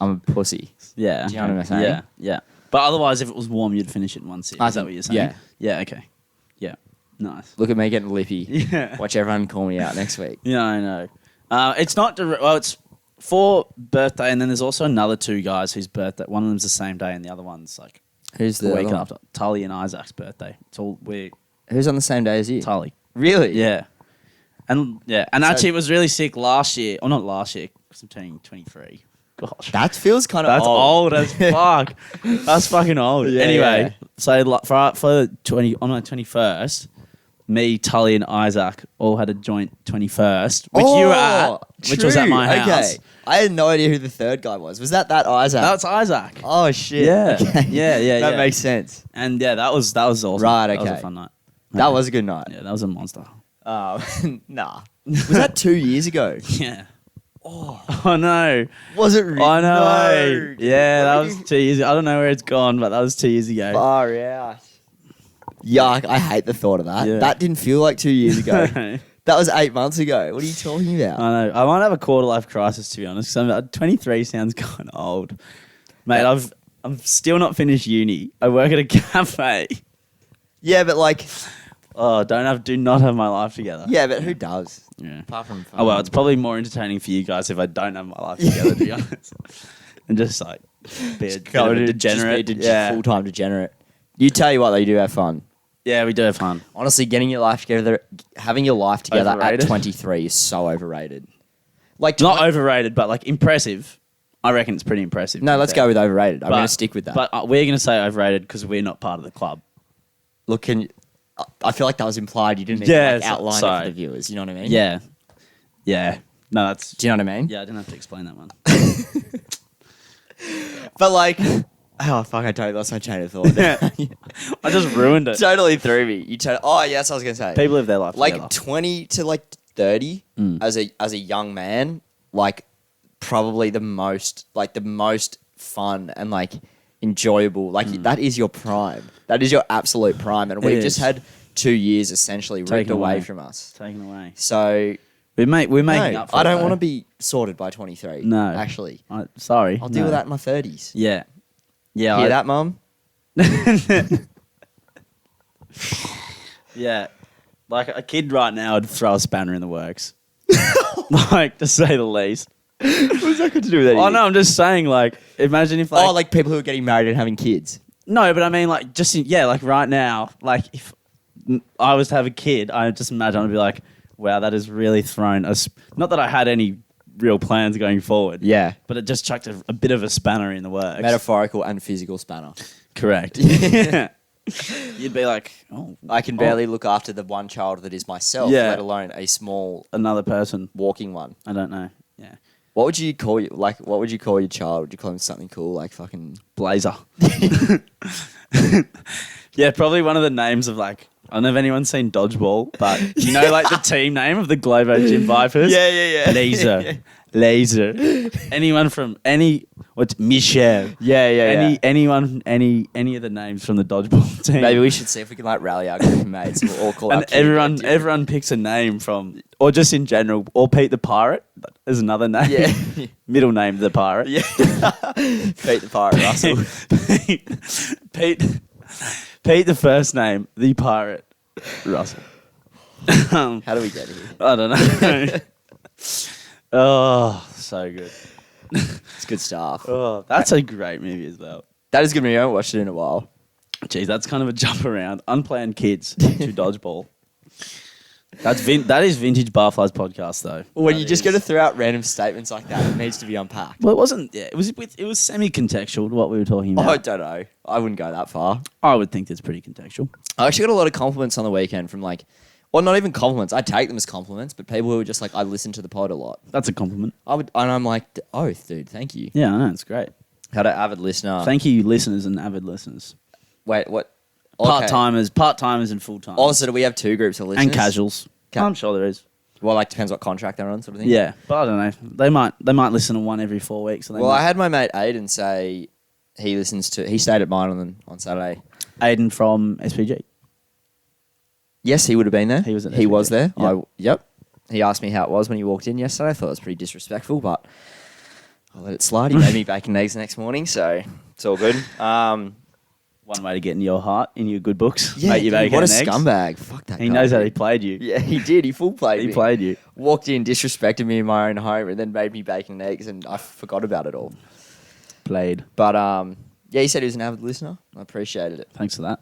a pussy. Yeah. Do you know what I'm saying? Yeah. Yeah. But otherwise, if it was warm, you'd finish it in one sip. I Is that think- what you're saying? yeah. Yeah, okay. Yeah. Nice. Look at me getting lippy. Yeah. Watch everyone call me out next week. Yeah, I know. It's not it's for birthday, and then there's also another 2 guys whose birthday. One of them's the same day, and the other one's like Who's the the week other one? after. Tully and Isaac's birthday. It's all weird. Who's on the same day as you? Tully. Really? Yeah. And actually, it was really sick last year. Or not last year, because I'm turning 23. Gosh. That feels kind of That's old as fuck. That's fucking old. Yeah, Anyway, so for 20 on my 21st, me, Tully, and Isaac all had a joint 21st, which you were at, which was at my house. Okay. I had no idea who the third guy was. Was that Isaac? That's Isaac. Oh shit. Yeah. Okay. Yeah. That makes sense. And yeah, that was awesome. Right, That was okay. a fun night. That was a good night. Yeah, that was a monster. Nah. Was that 2 years ago? Yeah. Oh no. Was it really? I know. No. Yeah, that was 2 years ago. I don't know where it's gone, but that was 2 years ago. Far out. Yuck, I hate the thought of that. Yeah. That didn't feel like 2 years ago. I That was 8 months ago. What are you talking about? know. I might have a quarter life crisis, to be honest. 'Cause 23 sounds kind of old, mate. I'm still not finished uni. I work at a cafe. Yeah, but like, Do not have my life together. yeah, but who does? Yeah. Apart from fun. Oh well, it's probably more entertaining for you guys if I don't have my life together, to be honest, and just like be a bit of a degenerate. Yeah. Full-time degenerate. You tell you what, though, you do have fun. Yeah, we do have fun. Honestly, getting your life together, having your life together Overrated? at 23 is so overrated. Like, Not overrated, but like impressive. I reckon it's pretty impressive. No, let's go with overrated. I'm But- going to stick with that. But we're going to say overrated because we're not part of the club. Look, I feel like that was implied. You didn't Yeah, even outline it sorry. for the viewers. You know what I mean? Yeah. Yeah. No, that's... Do you know what I mean? Yeah, I didn't have to explain that one. But like, oh fuck! I totally lost my chain of thought. I just ruined it. Totally threw me. Oh yes, I was gonna say. People live their life Like together. 20 to like 30 as a young man, like probably the most fun and like enjoyable. Like that is your prime. That is your absolute prime, and we've just is. had 2 years essentially ripped Taken away away. from us. Taken away. So We're making no, up for I it, don't though. want to be sorted by 23. No. Actually, Sorry. I'll deal with that in my 30s. Yeah. Yeah. Hear that, Mum? Yeah. Like a kid right now would throw a spanner in the works. Like, to say the least. What's that got to do with anything? Oh, no, I'm just saying, like, imagine if, like... like people who are getting married and having kids. No, but I mean, like, like right now, like, if I was to have a kid, I just imagine I'd be like, wow, that has really thrown us... Not that I had any real plans going forward. Yeah. But it just chucked a bit of a spanner in the works. Metaphorical and physical spanner. Correct. You'd be like, oh, I can barely look after the one child that is myself, Yeah. let alone a small another person. walking one. I don't know. Yeah. What would you call what would you call your child? Would you call him something cool like fucking Blazer. Yeah, probably one of the names of like, I don't know if anyone's seen Dodgeball, but you know, like the team name of the Globo Gym Vipers? yeah. Laser. Laser. Anyone from what's Michelle? Yeah. Anyone, any of the names from the Dodgeball team. Maybe we should see if we can like rally our group of mates and we'll all call our And kid. everyone picks a name from, or just in general, or Pete the Pirate is another name. Yeah. Middle name the Pirate. Yeah. Pete the Pirate Russell. Pete the first name, the Pirate Russell. How do we get here? I don't know. Oh, so good. It's good stuff. Oh, that's a great movie as well. That is a good movie. I haven't watched it in a while. Geez, that's kind of a jump around. Unplanned kids to dodgeball. That is vintage Barflies podcast though. When That you just is- go to throw out random statements like that, it needs to be unpacked. Well, it wasn't. Yeah, it was semi-contextual to what we were talking about. I don't know. I wouldn't go that far. I would think that's pretty contextual. I actually got a lot of compliments on the weekend from well, not even compliments. I take them as compliments, but people who were just like, I listen to the pod a lot. That's a compliment. And I'm like, oath, dude, thank you. Yeah, I know, it's great. Had an avid listener. Thank you, listeners and avid listeners. Wait, what? Okay. Part-timers and full-timers. Also, do we have two groups of listeners? And casuals. I'm sure there is. Well, depends what contract they're on, sort of thing. Yeah, but I don't know. They might listen to one every 4 weeks. So I had my mate Aiden say he stayed at mine on Saturday. Aiden from SPG. Yes, he would have been there. He was at He SPG. was there. Yep. Yep. He asked me how it was when he walked in yesterday. I thought it was pretty disrespectful, but I'll let it slide. He made me bacon and eggs the next morning, so it's all good. One way to get in your heart, in your good books. Yeah, Mate, you dude, bacon what a and eggs. scumbag. Fuck that He guy, knows how dude. he played you. Yeah, he did. He full played me. He played you. Walked in, disrespected me in my own home, and then made me bacon and eggs, and I forgot about it all. Played. But yeah, he said he was an avid listener. I appreciated it. Thanks for that.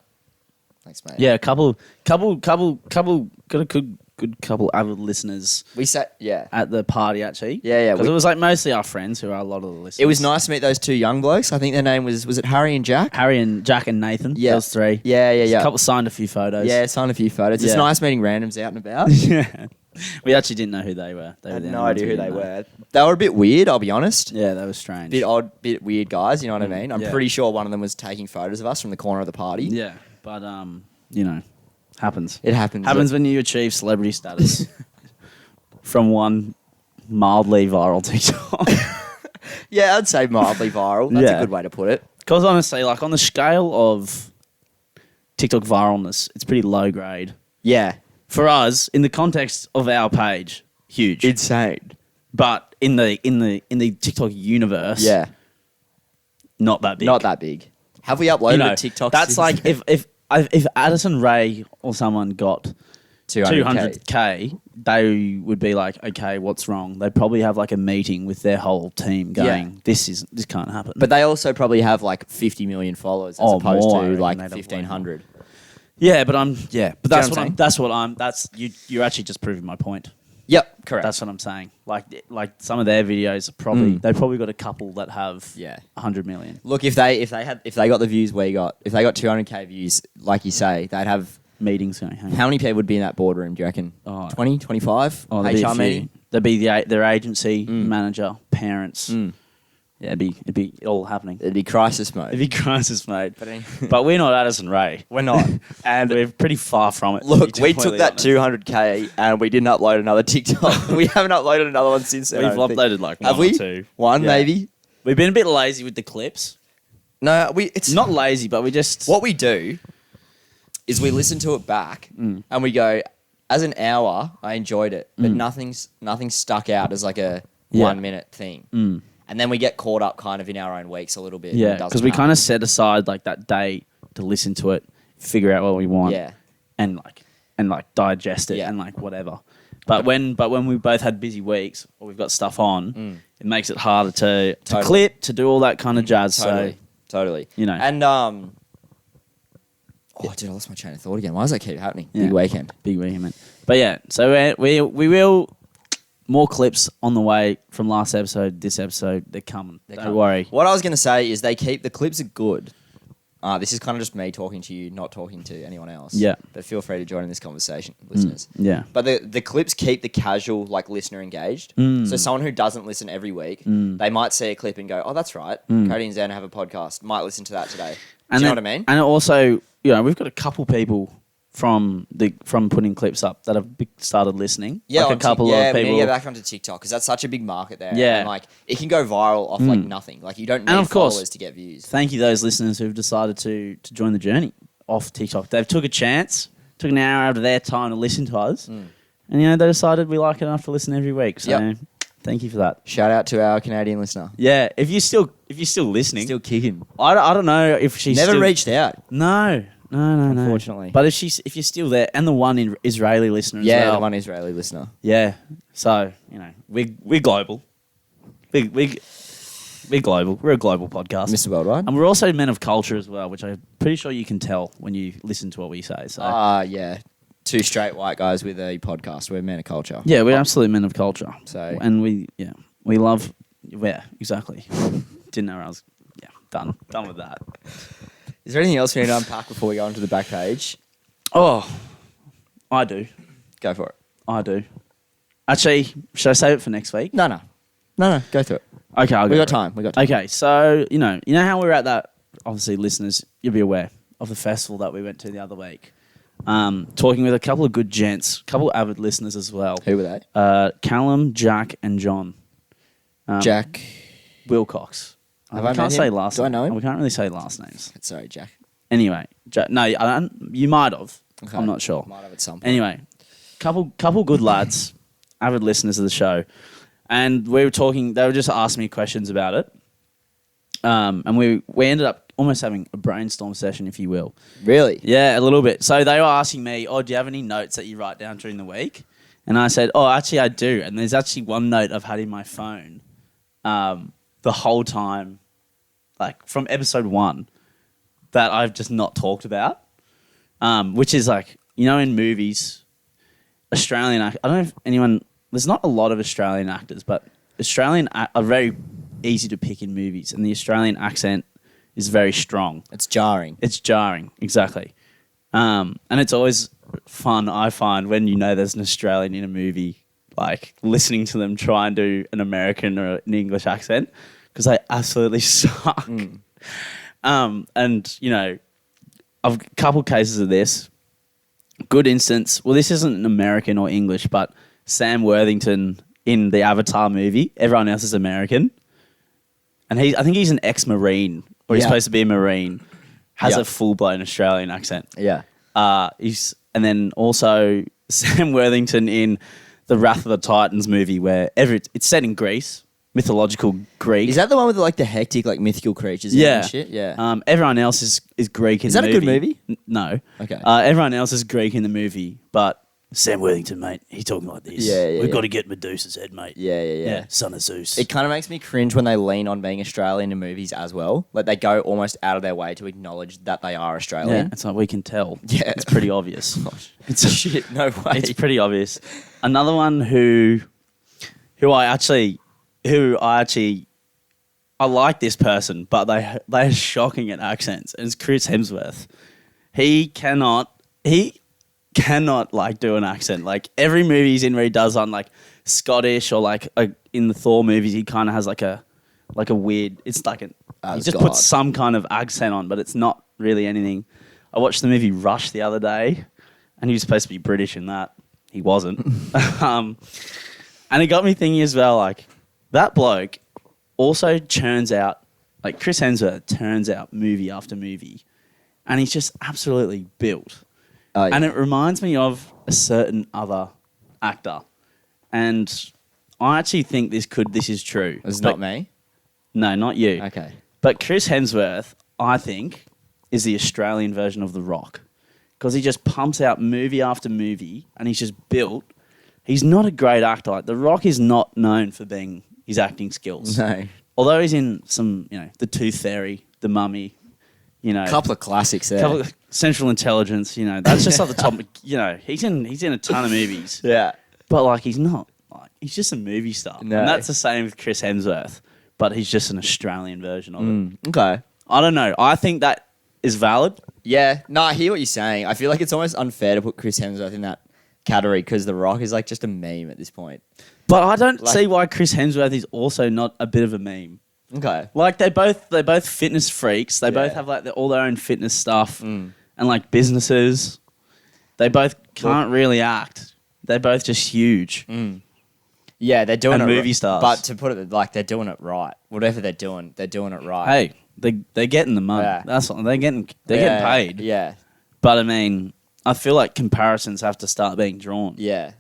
Thanks, mate. Yeah, a couple, got a good couple avid listeners We sat. Yeah. at the party actually. Yeah. Because it was like mostly our friends who are a lot of the listeners. It was nice to meet those two young blokes. I think their name was it Harry and Jack? Harry and Jack and Nathan. Yeah. Those three. Yeah. A couple signed a few photos. Yeah, signed a few photos. It's Yeah. nice meeting randoms out and about. Yeah. We actually didn't know who they were. They I were had the no only ones idea we who they didn't know. were. They were a bit weird, I'll be honest. Yeah, that was strange. Bit odd, bit weird guys, you know what I mean? I'm Yeah. pretty sure one of them was taking photos of us from the corner of the party. Yeah, but happens. It happens. Happens when you achieve celebrity status from one mildly viral TikTok. Yeah, I'd say mildly viral. That's Yeah. a good way to put it. Because honestly, like on the scale of TikTok viralness, it's pretty low grade. Yeah. For us, in the context of our page, huge. Insane. But in the TikTok universe, Yeah. not that big. Not that big. Have we uploaded a TikTok? That's since like if Addison Rae or someone got 200K, they would be like, okay, what's wrong? They'd probably have like a meeting with their whole team going, this can't happen. But they also probably have like 50 million followers as Oh, opposed more, I to reckon like they'd have way 1,500. yeah, but Do you know that's what I'm saying? you're actually just proving my point. Yep, correct. That's what I'm saying. Like some of their videos are probably they probably got a couple that have 100 million. Look, if they got the views we got, if they got 200K views, like you say, they'd have Meetings going. Hang on. how many people would be in that boardroom? Do you reckon? Oh. 20, 25? Oh, there'd be a HR few. meeting? There'd be their agency, manager, parents. Mm. Yeah, it'd be all happening. It'd be crisis mode. It'd be crisis mode. But But we're not Addison Rae. we're not. And we're pretty far from it. to Look, be we took completely that honest. 200K and we didn't upload another TikTok. We haven't uploaded another one since then. We've I don't think. uploaded like Have one we? or two. One, Yeah. maybe? We've been a bit lazy with the clips. No, it's Not lazy, but we just... What we do is we listen to it back and we go, as an hour, I enjoyed it, but nothing's stuck out as like a 1 minute thing. And then we get caught up kind of in our own weeks a little bit. Yeah, because we kind of set aside like that day to listen to it, figure out what we want, Yeah. and digest it Yeah. and like whatever. But when we both had busy weeks or we've got stuff on, it makes it harder to Totally. clip, to do all that kind of jazz. Totally. You know. And, dude, I lost my train of thought again. Why does that keep happening? Yeah. Big weekend. Big weekend. But yeah, so we will more clips on the way from last episode. This episode, they're coming. Don't worry. What I was going to say is the clips are good. This is kind of just me talking to you, not talking to anyone else. Yeah. But feel free to join in this conversation, listeners. Yeah. But the clips keep the casual listener engaged. So someone who doesn't listen every week, they might see a clip and go, "Oh, that's right. Cody and Zan have a podcast. Might listen to that today." Do you know what I mean? And also, we've got a couple people from putting clips up that have started listening. Yeah, like a couple we of need people. to get back onto TikTok because that's such a big market there. Yeah. And it can go viral off nothing. You don't need And of course, followers to get views. Thank you, those listeners who've decided to join the journey off TikTok. They've took a chance, took an hour out of their time to listen to us, and they decided we like it enough to listen every week. So thank you for that. Shout out to our Canadian listener. Yeah, if you're still listening, Still kicking. I don't know if she's Never still, reached out. No, No. Unfortunately. But if you're still there, and the one Israeli listener as Yeah, well. the one Israeli listener. Yeah. So, we're global. We're global. We're a global podcast. Mr. Worldwide. And we're also men of culture as well, which I'm pretty sure you can tell when you listen to what we say. So Yeah. Two straight white guys with a podcast. We're men of culture. yeah, we're absolute men of culture. So And we love, exactly. Didn't know I was, done with that. is there anything else we need to unpack before we go onto the back page? Oh, I do. Go for it. I do. Actually, should I save it for next week? No. Go through it. Okay, I'll go. We got time. Okay, so, you know how we were at that, obviously, listeners, you'll be aware of the festival that we went to the other week. Talking with a couple of good gents, a couple of avid listeners as well. Who were they? Callum, Jack, and John. Jack Wilcox. Have We I can't met say him? last Do I name. know him? We can't really say last names. Sorry, Jack. Anyway, Jack, no, you might have. Okay. I'm not sure. Might have at some point. Anyway, couple good lads, avid listeners of the show, and we were talking. They were just asking me questions about it, and we ended up almost having a brainstorm session, if you will. Really? Yeah, a little bit. So they were asking me, "Oh, do you have any notes that you write down during the week?" And I said, "Oh, actually, I do." And there's actually one note I've had in my phone, the whole time, like from episode 1, that I've just not talked about, which is like, in movies, Australian. I don't know if anyone. There's not a lot of Australian actors, but Australian are very easy to pick in movies, and the Australian accent is very strong. It's jarring. It's jarring, exactly. And it's always fun, I find, when there's an Australian in a movie, like listening to them try and do an American or an English accent, because they absolutely suck. And, I've a couple cases of this. Good instance. Well, this isn't an American or English, but Sam Worthington in the Avatar movie. Everyone else is American. And I think he's an ex-Marine, or he's supposed to be a Marine. Has a full-blown Australian accent. Yeah. And then also Sam Worthington in the Wrath of the Titans movie, where it's set in Greece, mythological Greek. Is that the one with the hectic, mythical creatures? Yeah. And shit? Yeah. Everyone else is Greek in the movie. Is that a good movie? No. Okay. Everyone else is Greek in the movie, but Sam Worthington, mate, he's talking like this. Yeah, We've got to get Medusa's head, mate. Yeah. Son of Zeus. It kind of makes me cringe when they lean on being Australian in movies as well. Like they go almost out of their way to acknowledge that they are Australian. It's like we can tell. Yeah. It's pretty obvious. It's shit. No way. It's pretty obvious. Another one who I actually I like this person, but they're shocking at accents. And it's Chris Hemsworth. He cannot do an accent. Like every movie he's in where he does on Scottish or in the Thor movies, he kind of has a weird. It's like he just puts some kind of accent on, but it's not really anything. I watched the movie Rush the other day, and he was supposed to be British in that. He wasn't. And it got me thinking as well, that bloke also churns out, Chris Hemsworth turns out movie after movie, and he's just absolutely built. Oh, yeah. And it reminds me of a certain other actor. And I actually think this is true. It's not me? No, not you. Okay. But Chris Hemsworth, I think, is the Australian version of The Rock. Because he just pumps out movie after movie, and he's just built. He's not a great actor. The Rock is not known for being his acting skills. No. Although he's in some, The Tooth Fairy, The Mummy, Couple of classics there. Central Intelligence, that's just off the top. He's in a ton of movies. Yeah. But he's not. He's just a movie star. No. And that's the same with Chris Hemsworth. But he's just an Australian version of it. Okay. I don't know. I think that is valid. Yeah. No, I hear what you're saying. I feel like it's almost unfair to put Chris Hemsworth in that category because The Rock is just a meme at this point. But I don't see why Chris Hemsworth is also not a bit of a meme. Okay. They're both fitness freaks. They both have all their own fitness stuff and businesses. They both can't really act. They're both just huge. Yeah, they're doing and it movie stars. But to put it they're doing it right. Whatever they're doing it right. Hey, they're getting the money. Yeah. That's what they're getting paid. Yeah. But I mean, I feel like comparisons have to start being drawn. Yeah.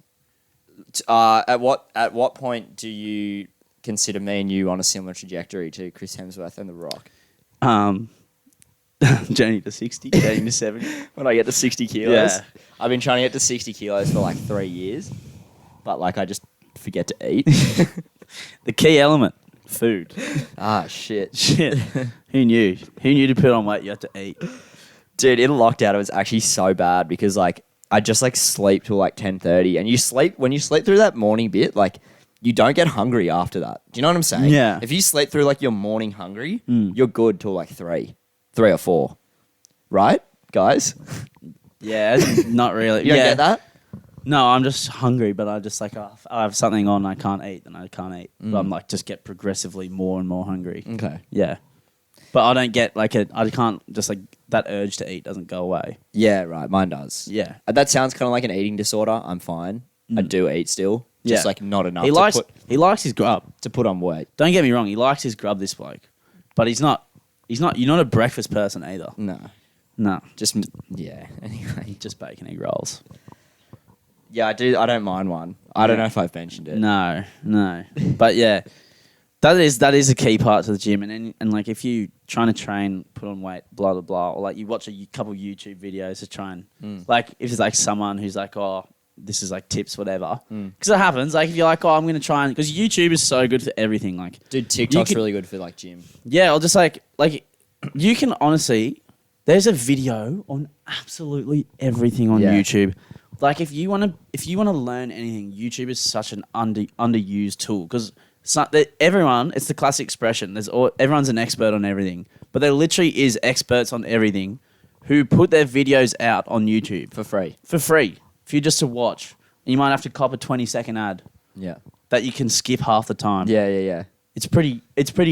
At what point do you consider me and you on a similar trajectory to Chris Hemsworth and The Rock? Journey to 60, journey to 70. When I get to 60 kilos. Yeah. I've been trying to get to 60 kilos for like 3 years. But like I just forget to eat. The key element, food. Shit. Shit. Who knew? Who knew to put on weight you had to eat? Dude, in lockdown it was actually so bad because like I just like sleep till like 10:30 and when you sleep through that morning bit, like you don't get hungry after that. Do you know what I'm saying? Yeah. If you sleep through like your morning hungry, you're good till like 3 or 4. Right, guys? Yeah, not really. You don't get that? No, I'm just hungry, but I just like, I have something on I can't eat, then I can't eat. But I'm like, just get progressively more and more hungry. Okay. Yeah. But I don't get like I can't just like, that urge to eat doesn't go away. Yeah, right. Mine does. Yeah. That sounds kind of like an eating disorder. I'm fine. I do eat still. Just Yeah. like not enough He likes his grub. to put on weight. Don't get me wrong, he likes his grub, this bloke. But you're not a breakfast person either. No. No. Just, yeah. Anyway. Just bacon, egg rolls. Yeah, I do. I don't mind one. I don't know if I've mentioned it. No. But yeah, that is a key part to the gym. And like if you trying to train, put on weight, blah blah blah, or like you watch a couple YouTube videos to try and like if it's like someone who's like, oh, this is like tips, whatever. Because it happens. Like if you're like, oh, I'm gonna try and because YouTube is so good for everything. Like, Dude, TikTok's really good for like gym. yeah, or just like you can honestly. There's a video on absolutely everything on YouTube. Like if you want to learn anything, YouTube is such an underused tool because it's the classic expression. Everyone's an expert on everything, but there literally is experts on everything who put their videos out on YouTube For free. for you just to watch. And you might have to cop a 20-second ad Yeah. that you can skip half the time. Yeah. It's pretty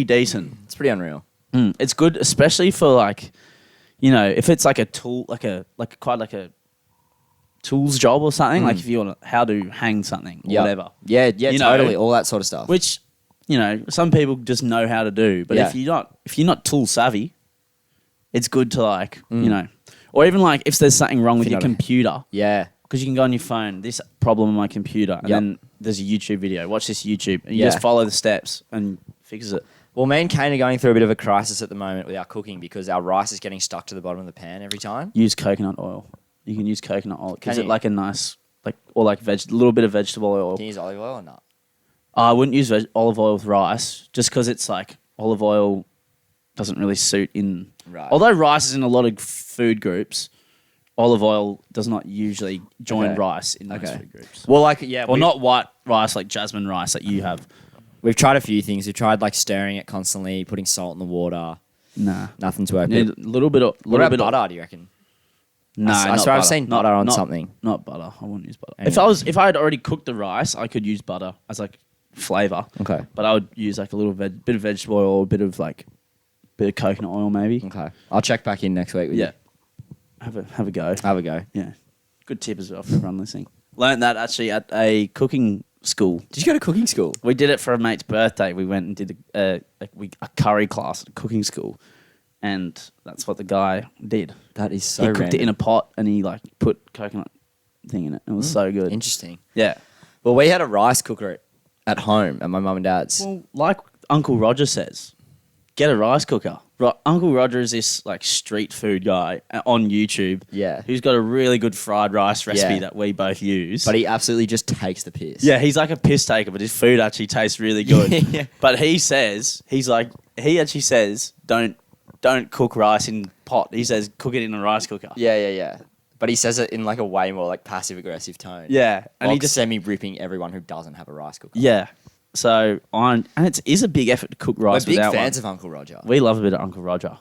decent. It's pretty unreal. It's good, especially for like, you know, if it's like a tool, like a tools job or something. Like if you want how to hang something or whatever. Yeah, You know, totally. All that sort of stuff. Which, you know, some people just know how to do. But if you're not tool savvy, it's good to like, you know, or even like if there's something wrong with your computer. Yeah. Because you can go on your phone, this problem on my computer, and then there's a YouTube video. Watch this YouTube, and you just follow the steps and fix it. Well, me and Kane are going through a bit of a crisis at the moment with our cooking because our rice is getting stuck to the bottom of the pan every time. Use coconut oil. You can use coconut oil. Can Is it you? like a nice, like or like a little bit of vegetable oil? Can you use olive oil or not? I wouldn't use olive oil with rice, just because it's like olive oil doesn't really suit in. Right. Although rice is in a lot of food groups, olive oil does not usually join rice in those food groups. Well, like, yeah. Or not white rice like jasmine rice that you have. We've tried a few things. We've tried like stirring it constantly, putting salt in the water. Nah. Nothing's worked. Need a little bit of... What about butter, do you reckon? No, I swear I've seen butter on something. Not butter. I wouldn't use butter. Anyway. If I had already cooked the rice, I could use butter as like flavor. Okay. But I would use like a little bit of vegetable oil, a bit of coconut oil maybe. Okay. I'll check back in next week with you. Have a go. Have a go. Yeah. Good tip as well for everyone listening. Learned that actually at a cooking school. Did you go to cooking school? We did it for a mate's birthday. We went and did a curry class at a cooking school. And that's what the guy did. That is so He cooked random. it in a pot and he like put coconut thing in it. It was so good. Interesting. Yeah. Well, we had a rice cooker at home at my mum and dad's. Well, like Uncle Roger says, get a rice cooker. Uncle Roger is this like street food guy on YouTube. Yeah. Who's got a really good fried rice recipe Yeah. that we both use. But he absolutely just takes the piss. Yeah, he's like a piss taker, but his food actually tastes really good. Yeah. But he actually says, don't cook rice in pot. He says, cook it in a rice cooker. Yeah. But he says it in like a way more like passive aggressive tone. Yeah. And he just semi-ripping everyone who doesn't have a rice cooker. Yeah. So, and it is a big effort to cook rice We're big without fans one. of Uncle Roger. We love a bit of Uncle Roger.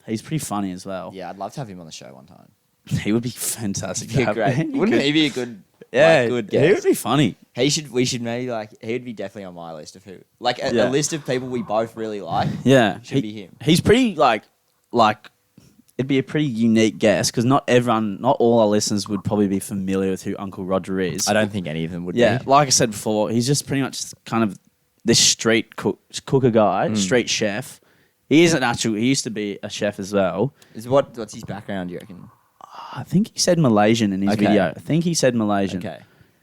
He's pretty funny as well. Yeah, I'd love to have him on the show one time. He would be fantastic. He'd be great. Wouldn't he be a good, good guest? He would be funny. We should maybe he would be definitely on my list of who. Like a list of people we both really like. Yeah. Should be him. He's pretty like it'd be a pretty unique guest because not all our listeners would probably be familiar with who Uncle Roger is. I don't think any of them would Yeah, be. like I said before, he's just pretty much kind of this street cooker guy, street chef. He used to be a chef as well. What's his background, do you reckon? I think he said Malaysian in his Okay. video. I think he said Malaysian. Okay.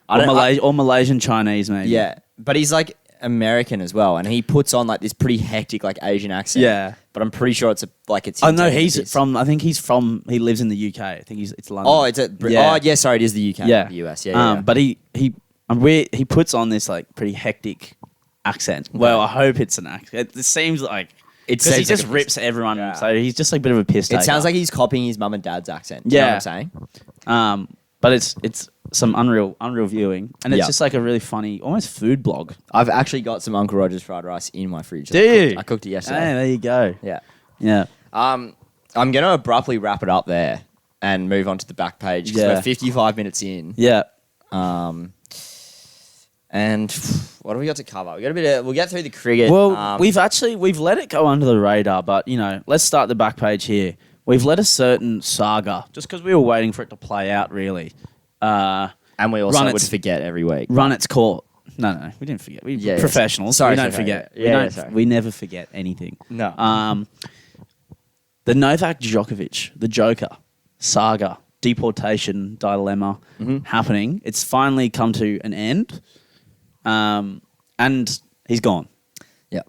Or Malaysian Chinese maybe. Yeah, but he's like, American as well, and he puts on like this pretty hectic like Asian accent. Yeah. But I'm pretty sure it's it's. Oh no, he's from. I think he's from. He lives in the UK. I think it's London. Oh, it's Oh, yeah. Sorry, it is the UK. Yeah, the US. Yeah. But he puts on this like pretty hectic accent. Well, I hope it's an accent. It seems like because he just rips everyone. Yeah. So he's just like a bit of a piss taker. It sounds like he's copying his mum and dad's accent. Do you know what I'm saying? But it's some unreal viewing, and it's just like a really funny, almost food blog. I've actually got some Uncle Roger's fried rice in my fridge. Do you? I cooked it yesterday. Hey, there you go. Yeah. Yeah. I'm going to abruptly wrap it up there and move on to the back page because we're 55 minutes in. Yeah. And what do we got to cover? We'll get through the cricket. Well, we've let it go under the radar, but let's start the back page here. We've let a certain saga just because we were waiting for it to play out, really. And we also would forget every week. Run its court. No, we didn't forget. We're professionals. Sorry, we don't forget. We never forget anything. No. The Novak Djokovic, the Joker, saga, deportation dilemma happening. It's finally come to an end. And he's gone. Yeah.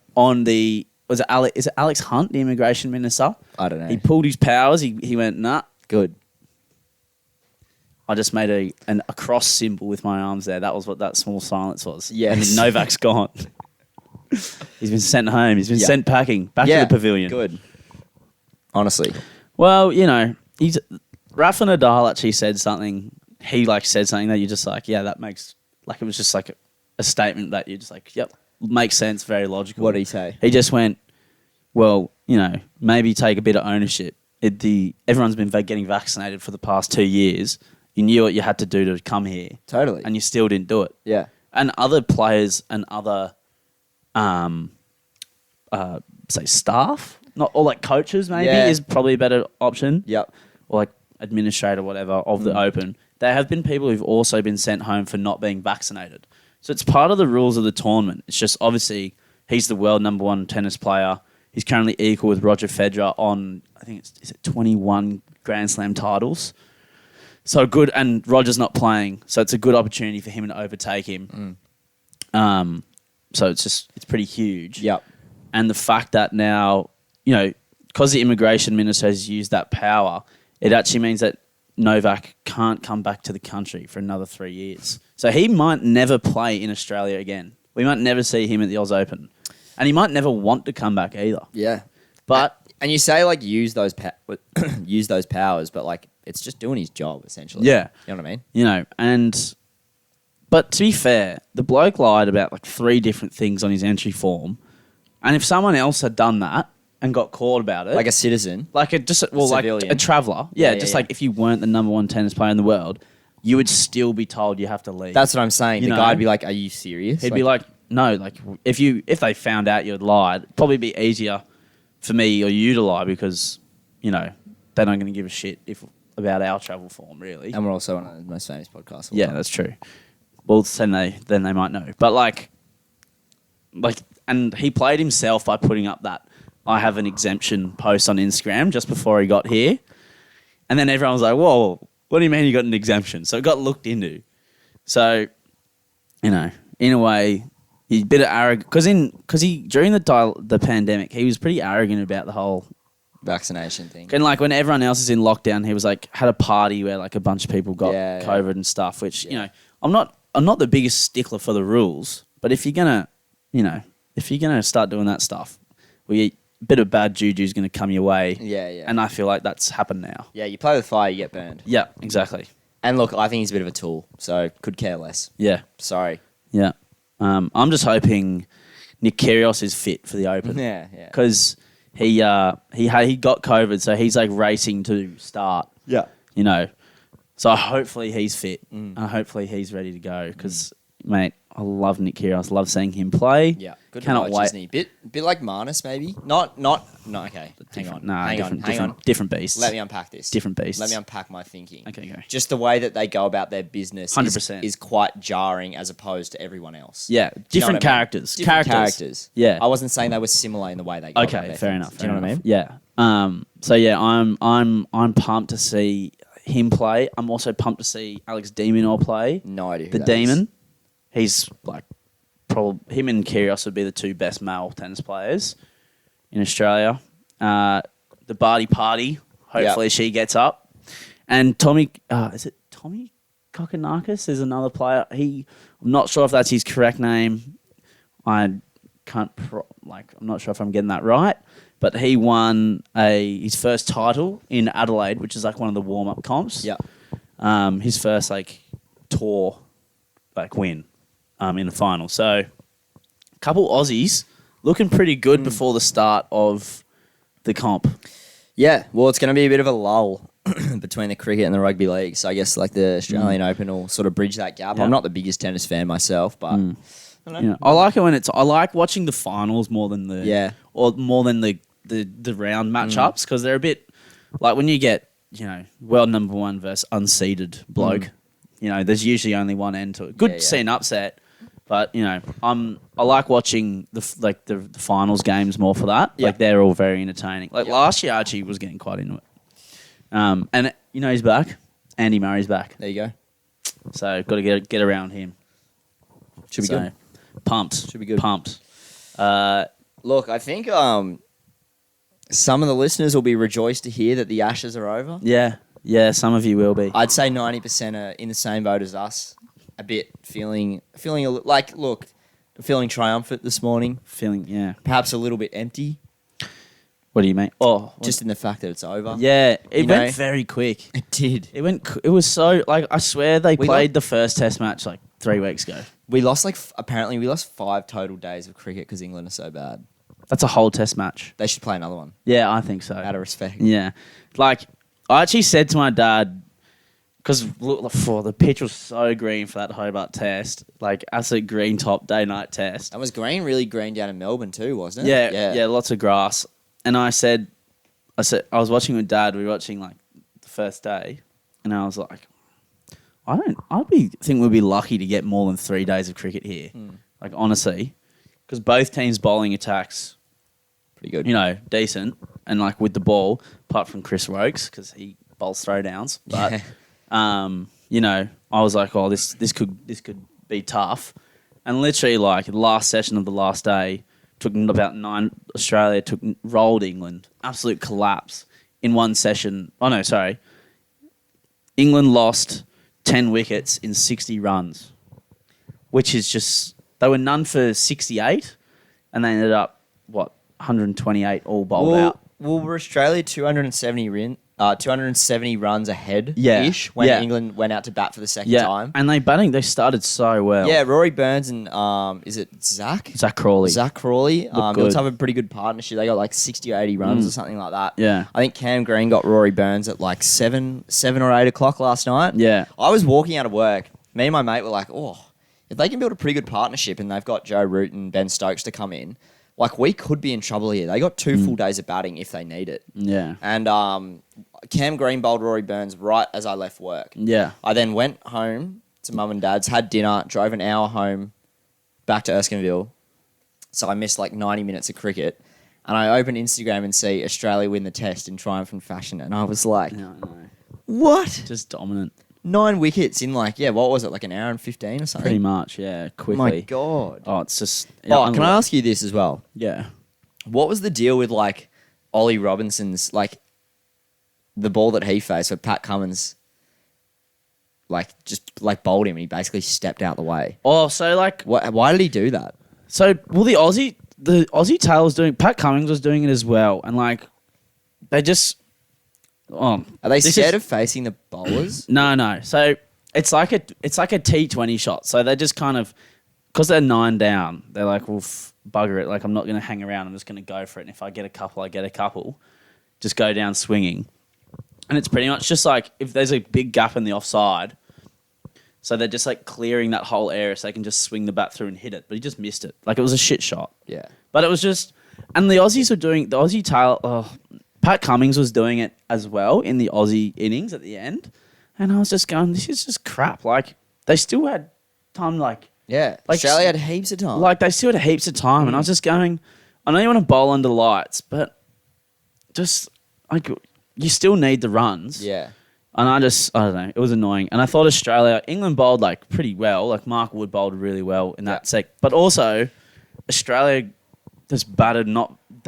Is it Alex Hunt, the immigration minister? I don't know. He pulled his powers. He went, nah. Good. I just made a cross symbol with my arms there. That was what that small silence was. Yes. And Novak's gone. He's been sent home. He's been sent packing back to the pavilion. Good. Honestly. Well, Rafa Nadal actually said something. He said something that you're just like, yeah, that makes it was just like a statement that you're just like, yep, makes sense, very logical. What did he say? He just went, well, maybe take a bit of ownership. Everyone's been getting vaccinated for the past 2 years. You knew what you had to do to come here. Totally. And you still didn't do it. Yeah. And other players and other, say, staff, or coaches maybe is probably a better option. Yep. Or administrator, whatever, of the Open. There have been people who've also been sent home for not being vaccinated. So it's part of the rules of the tournament. It's just obviously he's the world number one tennis player. He's currently equal with Roger Federer on, I think is it 21 Grand Slam titles. So good, and Roger's not playing, so it's a good opportunity for him to overtake him. So it's pretty huge. Yep. And the fact that now, because the immigration minister has used that power, it actually means that Novak can't come back to the country for another 3 years. So he might never play in Australia again. We might never see him at the Oz Open. And he might never want to come back either. Yeah. But and you say use those powers, but it's just doing his job essentially. Yeah. You know what I mean? But to be fair, the bloke lied about 3 different things on his entry form. And if someone else had done that and got caught about it, like a citizen, a traveller, if you weren't the number one tennis player in the world, you would still be told you have to leave. That's what I'm saying. The guy would be like, "Are you serious?" He'd be like, "No." If they found out you had lied, it'd probably be easier for me or you to lie because they're not going to give a shit about our travel form, really. And we're also on the most famous podcast. Yeah, that's true. Well, then they might know. But and he played himself by putting up that I have an exemption post on Instagram just before he got here. And then everyone was like, whoa, what do you mean you got an exemption? So it got looked into. So, in a way, he's a bit of arrogant. Because during the pandemic, he was pretty arrogant about the whole vaccination thing. And when everyone else is in lockdown, he was had a party where a bunch of people got COVID and stuff, which, I'm not the biggest stickler for the rules, but if you're going to start doing that stuff, a bit of bad juju's going to come your way. Yeah. And I feel like that's happened now. Yeah, you play with fire, you get burned. Yeah, exactly. And look, I think he's a bit of a tool, so could care less. Yeah. Sorry. Yeah. I'm just hoping Nick Kyrgios is fit for the Open. Yeah. Because he got COVID, so he's racing to start. Yeah. So hopefully he's fit. And hopefully he's ready to go. Because, mate, I love Nick Kyrgios. I love seeing him play. Yeah. Good Cannot to watch, wait. Isn't he? Bit like Manus, maybe. No, okay. Hang on. Hang on. Different beast. Let me unpack this. Different beast. Let me unpack my thinking. Okay, go. Just the way that they go about their business 100%. is quite jarring as opposed to everyone else. Yeah. Different characters. Different characters. Yeah. I wasn't saying they were similar in the way they go about Okay, their fair things. enough. Do you know what I mean? Yeah. So yeah, I'm pumped to see him play. I'm also pumped to see Alex de Minaur play. No idea who the that Demon. is. He's probably him and Kyrgios would be the two best male tennis players in Australia. The Barty Party, hopefully she gets up. And Tommy, is it Tommy Kokonakis? Is another player. I'm not sure if that's his correct name. I can't, I'm not sure if I'm getting that right. But he won his first title in Adelaide, which is like one of the warm-up comps. Yeah. His first tour win in the final. So a couple Aussies looking pretty good before the start of the comp. Yeah, well, it's going to be a bit of a lull between the cricket and the rugby league. So I guess the Australian Open will sort of bridge that gap. Yeah. I'm not the biggest tennis fan myself, but I don't know. I like it when I like watching the finals more than the round matchups because they're a bit like when you get world number one versus unseeded bloke. There's usually only one end to it. Good to see an upset, but I like watching the finals games more for that. Yeah. They're all very entertaining. Last year, Archie was getting quite into it. And he's back. Andy Murray's back. There you go. So got to get around him. Should be good. Pumped. Should be good. Pumped. Look, I think some of the listeners will be rejoiced to hear that the Ashes are over. Yeah, some of you will be. I'd say 90% are in the same boat as us. A bit feeling triumphant this morning. Perhaps a little bit empty. What do you mean? Just in the fact that it's over. Yeah, it went very quick. It did. It was so I swear they played the first Test match 3 weeks ago. We lost apparently we lost 5 total days of cricket because England are so bad. That's a whole Test match. They should play another one. Yeah, I think so. Out of respect. Yeah, I actually said to my dad because the pitch was so green for that Hobart Test, absolute green top day night test. And was really green down in Melbourne too, wasn't it? Yeah, lots of grass. And I was watching with Dad. We were watching the first day, and I was like, think we'd be lucky to get more than 3 days of cricket here. Honestly, because both teams' bowling attacks, pretty good. Decent, and with the ball, apart from Chris Rokes because he bowls throwdowns. But I was like, oh, this could be tough. And literally, the last session of the last day. Took about 9. Australia rolled England. Absolute collapse in one session. Oh, no, sorry. England lost 10 wickets in 60 runs, which is just... They were none for 68, and they ended up, 128 all bowled out. Well, were Australia 270 runs ahead ish when England went out to bat for the second time. And they started so well. Yeah, Rory Burns and is it Zach? Zach Crawley. They also have a pretty good partnership. They got 60 or 80 runs or something like that. Yeah. I think Cam Green got Rory Burns at 7 or 8 o'clock last night. Yeah. I was walking out of work. Me and my mate were like, if they can build a pretty good partnership and they've got Joe Root and Ben Stokes to come in, we could be in trouble here. They got 2 full days of batting if they need it. Yeah. And Cam Green bowled Rory Burns right as I left work. Yeah. I then went home to mum and dad's, had dinner, drove an hour home back to Erskineville. So I missed 90 minutes of cricket. And I opened Instagram and see Australia win the test in triumphant fashion. And I was like, No. what? Just dominant. 9 wickets in what was it, an hour and 15 or something? Pretty much, yeah. Quickly. My God. Oh, it's just... can I ask you this as well? Yeah. What was the deal with Ollie Robinson's the ball that he faced where Pat Cummins bowled him and he basically stepped out the way? Oh, so why did he do that? So the Aussie tail was doing... Pat Cummins was doing it as well. And they just... Are they scared of facing the bowlers? No. So it's like a T20 shot. So they just kind of... Because they're 9 down, they're like, well, bugger it. I'm not going to hang around. I'm just going to go for it. And if I get a couple, I get a couple. Just go down swinging. And it's pretty much just if there's a big gap in the offside, so they're just clearing that whole area so they can just swing the bat through and hit it. But he just missed it. It was a shit shot. Yeah. But it was just... And the Aussies were doing... The Aussie tail... Pat Cummins was doing it as well in the Aussie innings at the end. And I was just going, this is just crap. They still had time, Yeah, Australia had heaps of time. They still had heaps of time. And I was just going, I know you want to bowl under lights, but just, you still need the runs. Yeah. And I don't know, it was annoying. And I thought England bowled like pretty well. Like Mark Wood bowled really well in that sec. But also, Australia just batted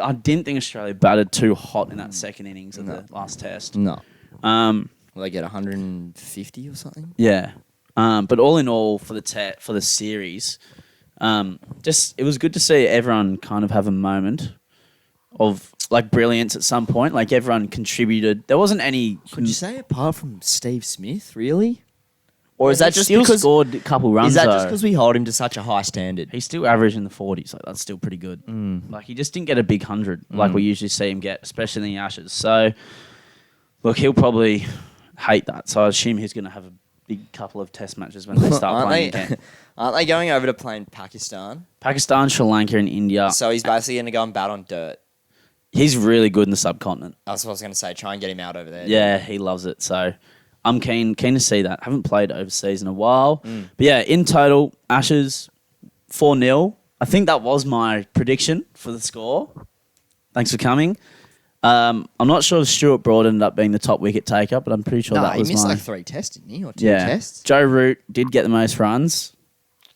I didn't think Australia batted too hot in that second innings of the last test. No. Um, Will they get 150 or something? Yeah. But all in all, for the series, it was good to see everyone kind of have a moment of like brilliance at some point. Like everyone contributed. There wasn't any. Could you say apart from Steve Smith, really? Or is He that just still because scored a couple runs? Is that just though. because we hold him to such a high standard? He's still average in the 40s. Like that's still pretty good. Like he just didn't get a big 100 like we usually see him get, especially in the Ashes. So look, he'll probably hate that. So I assume he's going to have a big couple of test matches when they start playing again. Aren't they going over to playing Pakistan? Pakistan, Sri Lanka, and India. So he's basically going to go and bat on dirt. He's really good in the subcontinent. That's what I was going to say. Try and get him out over there. Yeah, he loves it. So I'm keen to see that. Haven't played overseas in a while. But yeah, in total, Ashes 4-0. I think that was my prediction for the score. Thanks for coming. I'm not sure if Stuart Broad ended up being the top wicket taker, but I'm pretty sure that was he missed mine. like 3 tests, didn't he? Or 2 tests? Joe Root did get the most runs.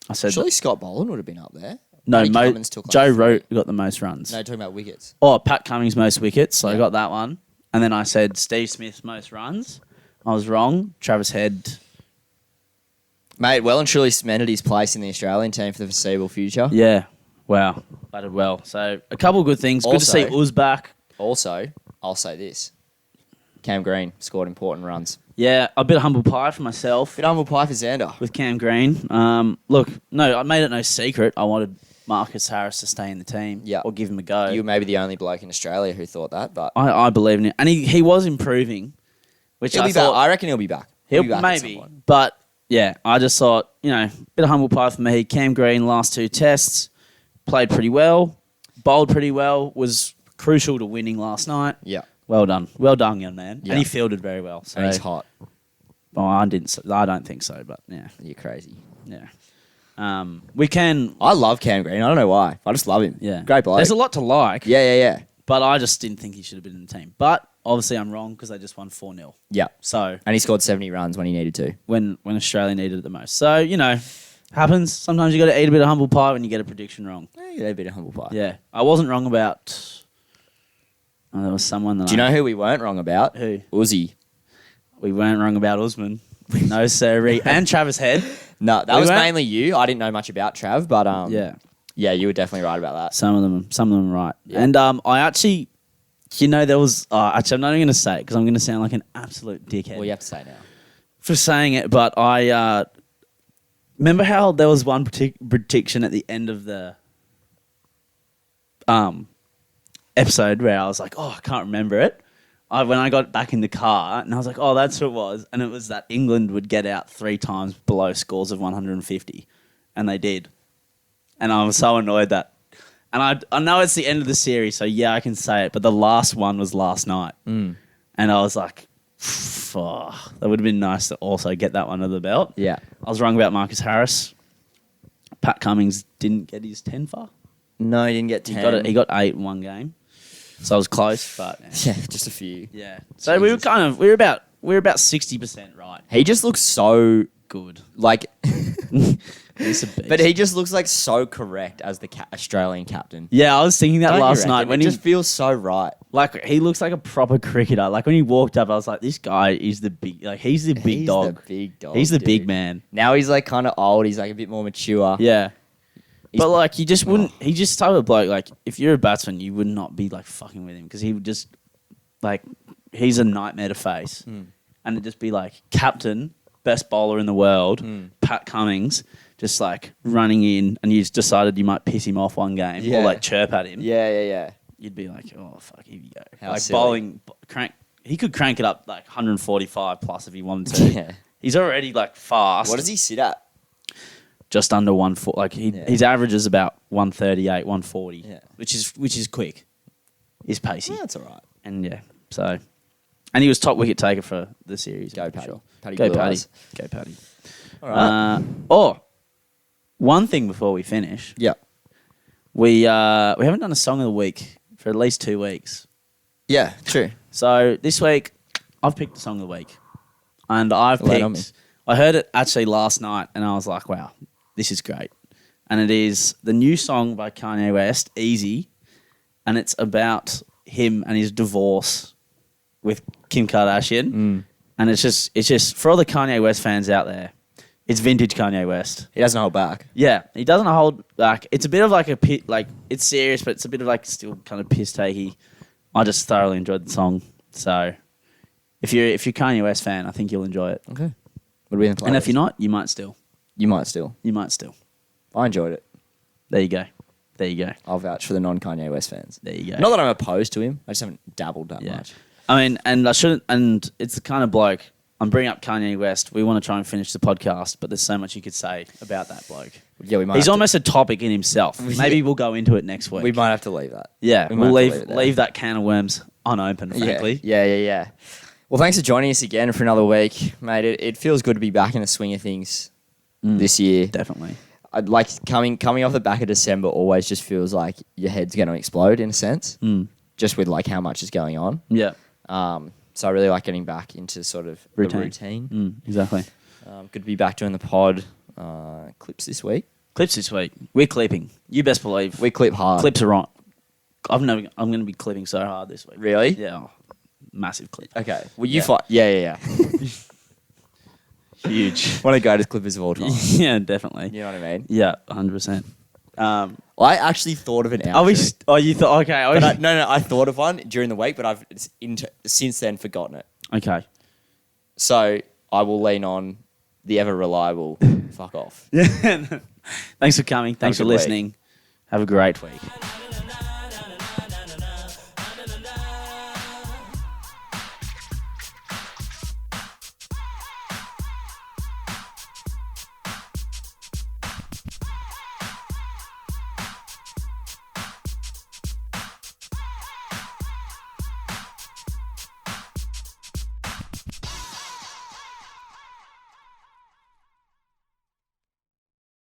I said Surely Scott Boland would have been up there. no. Paddy Cummins took like Joe 3. Root got the most runs. No, talking about wickets. Oh, Pat Cummings most wickets, so I Yeah. got that one. And then I said Steve Smith most runs. I was wrong. Travis Head. Mate, well and truly cemented his place in the Australian team for the foreseeable future. Yeah. Wow. Batted well. So a couple of good things. Good to see Also- Uz back. Also, I'll say this. Cam Green scored important runs. Yeah, a bit of humble pie for myself Bit humble pie for Xander. with Cam Green. Look, no, I made it no secret. I wanted Marcus Harris to stay in the team Yeah. or give him a go. You may be the only bloke in Australia who thought that, but I believe in it. And he was improving, which he'll I be back. thought I reckon he'll be back. he'll be back at some maybe. point. But yeah, I just thought, bit of humble pie for me. Cam Green last 2 tests played pretty well, bowled pretty well, was crucial to winning last night. Yeah. Well done, young man. Yeah. And he fielded very well. So And he's hot. Oh, I don't think so, but yeah, You're crazy. yeah. We can. I love Cam Green. I don't know why. I just love him. Yeah, Great bloke. There's a lot to like. Yeah. But I just didn't think he should have been in the team. But obviously, I'm wrong because they just won 4-0. Yeah. So And he scored 70 runs when he needed to. when Australia needed it the most. So happens. Sometimes you got to eat a bit of humble pie when you get a prediction wrong. Yeah, a bit of humble pie. Yeah, I wasn't wrong about. Oh, there was someone that. Do you know who we weren't wrong about? Who? Uzi. We weren't wrong about Usman. No, sirree. And Travis Head. No, that We was weren't? mainly you. I didn't know much about Trav, but yeah, you were definitely right about that. Some of them are right. Yeah. And I actually, there was. Actually, I'm not even going to say it because I'm going to sound like an absolute dickhead Well, you have to say now. for saying it. But I remember how there was one prediction at the end of the episode where I was like, oh, I can't remember it. When I got back in the car and I was like, oh, that's what it was. And it was that England would get out 3 times below scores of 150. And they did. And I was so annoyed that. And I know it's the end of the series, so yeah, I can say it. But the last one was last night. And I was like, that would have been nice to also get that one under the belt. Yeah. I was wrong about Marcus Harris. Pat Cummings didn't get his 10 far. No, he didn't get 10. He got 8 in one game. So I was close, but Yeah, just a few. yeah. So we were about 60% right. He just looks so Good. like, He's a beast. but he just looks like so correct as the Australian captain. Yeah, I was thinking that Don't you last reckon? night when it he just feels so right. he looks like a proper cricketer. Like when he walked up, I was like, this guy is the big he's the big He's dog. the big dog. He's the dude. big man. Now he's like kind of old. He's like a bit more mature. Yeah. He's- But like he just wouldn't. He just type of bloke. Like if you're a batsman, you would not be like fucking with him because he would just like he's a nightmare to face, and it'd just be like captain, best bowler in the world, Pat Cummings, just like running in, and you just decided you might piss him off one game Yeah. or like chirp at him. Yeah. You'd be like, oh fuck, here you go. How like silly. bowling, crank. He could crank it up like 145 plus if he wanted to. Yeah. He's already like fast. What does he sit at? Just under 140. Like his average is about 138, 140. Yeah. Which is quick. He's pacey. Yeah, that's all right. And yeah, so and he was top wicket taker for the series. Go I'm Paddy. sure. Paddy Go Blue Paddy. Eyes. Go Paddy. All right. One thing before we finish, Yeah. we haven't done a song of the week for at least 2 weeks. Yeah, true. So this week, I've picked the song of the week. and I've Lay it on me. picked. I heard it actually last night, and I was like, "Wow, this is great." And it is the new song by Kanye West, "Easy," and it's about him and his divorce with Kim Kardashian. And it's just for all the Kanye West fans out there, it's vintage Kanye West. He doesn't hold back. Yeah, he doesn't hold back. It's a bit of like a pit, like it's serious, but it's a bit of like still kind of piss takey. I just thoroughly enjoyed the song. So if you're a Kanye West fan, I think you'll enjoy it. Okay. What are we in the And if you're not, you might still. You might still. You might still. I enjoyed it. There you go. There you go. I'll vouch for the non-Kanye West fans. There you go. Not that I'm opposed to him. I just haven't dabbled that Yeah. much. I mean, and I shouldn't. And it's the kind of bloke. I'm bringing up Kanye West. We want to try and finish the podcast, but there's so much you could say about that bloke. Yeah, we might. He's have almost a topic in himself. Maybe we'll go into it next week. We might have to leave that. Yeah, We we'll might have to leave it leave there. that can of worms unopened. Frankly, Yeah. Well, thanks for joining us again for another week, mate. It feels good to be back in the swing of things this year. definitely. I'd like coming off the back of December always just feels like your head's going to explode in a sense, just with like how much is going on. Yeah, So I really like getting back into sort of the routine. exactly. Good to be back doing the pod clips this week. Clips this week. We're clipping. You best believe We clip hard. clips are on. I'm going to be clipping so hard this week. Really? Yeah, massive clip. Okay. Well, you Yeah. fight. Yeah. Huge. One of the greatest clippers of all time. Yeah, definitely. You know what I mean? Yeah, 100%. I actually thought of an outro. Are we? You thought? Okay. But no. I thought of one during the week, but I've since then forgotten it. Okay. So I will lean on the ever reliable fuck off. Yeah. Thanks for coming. Thanks Have for a good week. listening. Have a great week.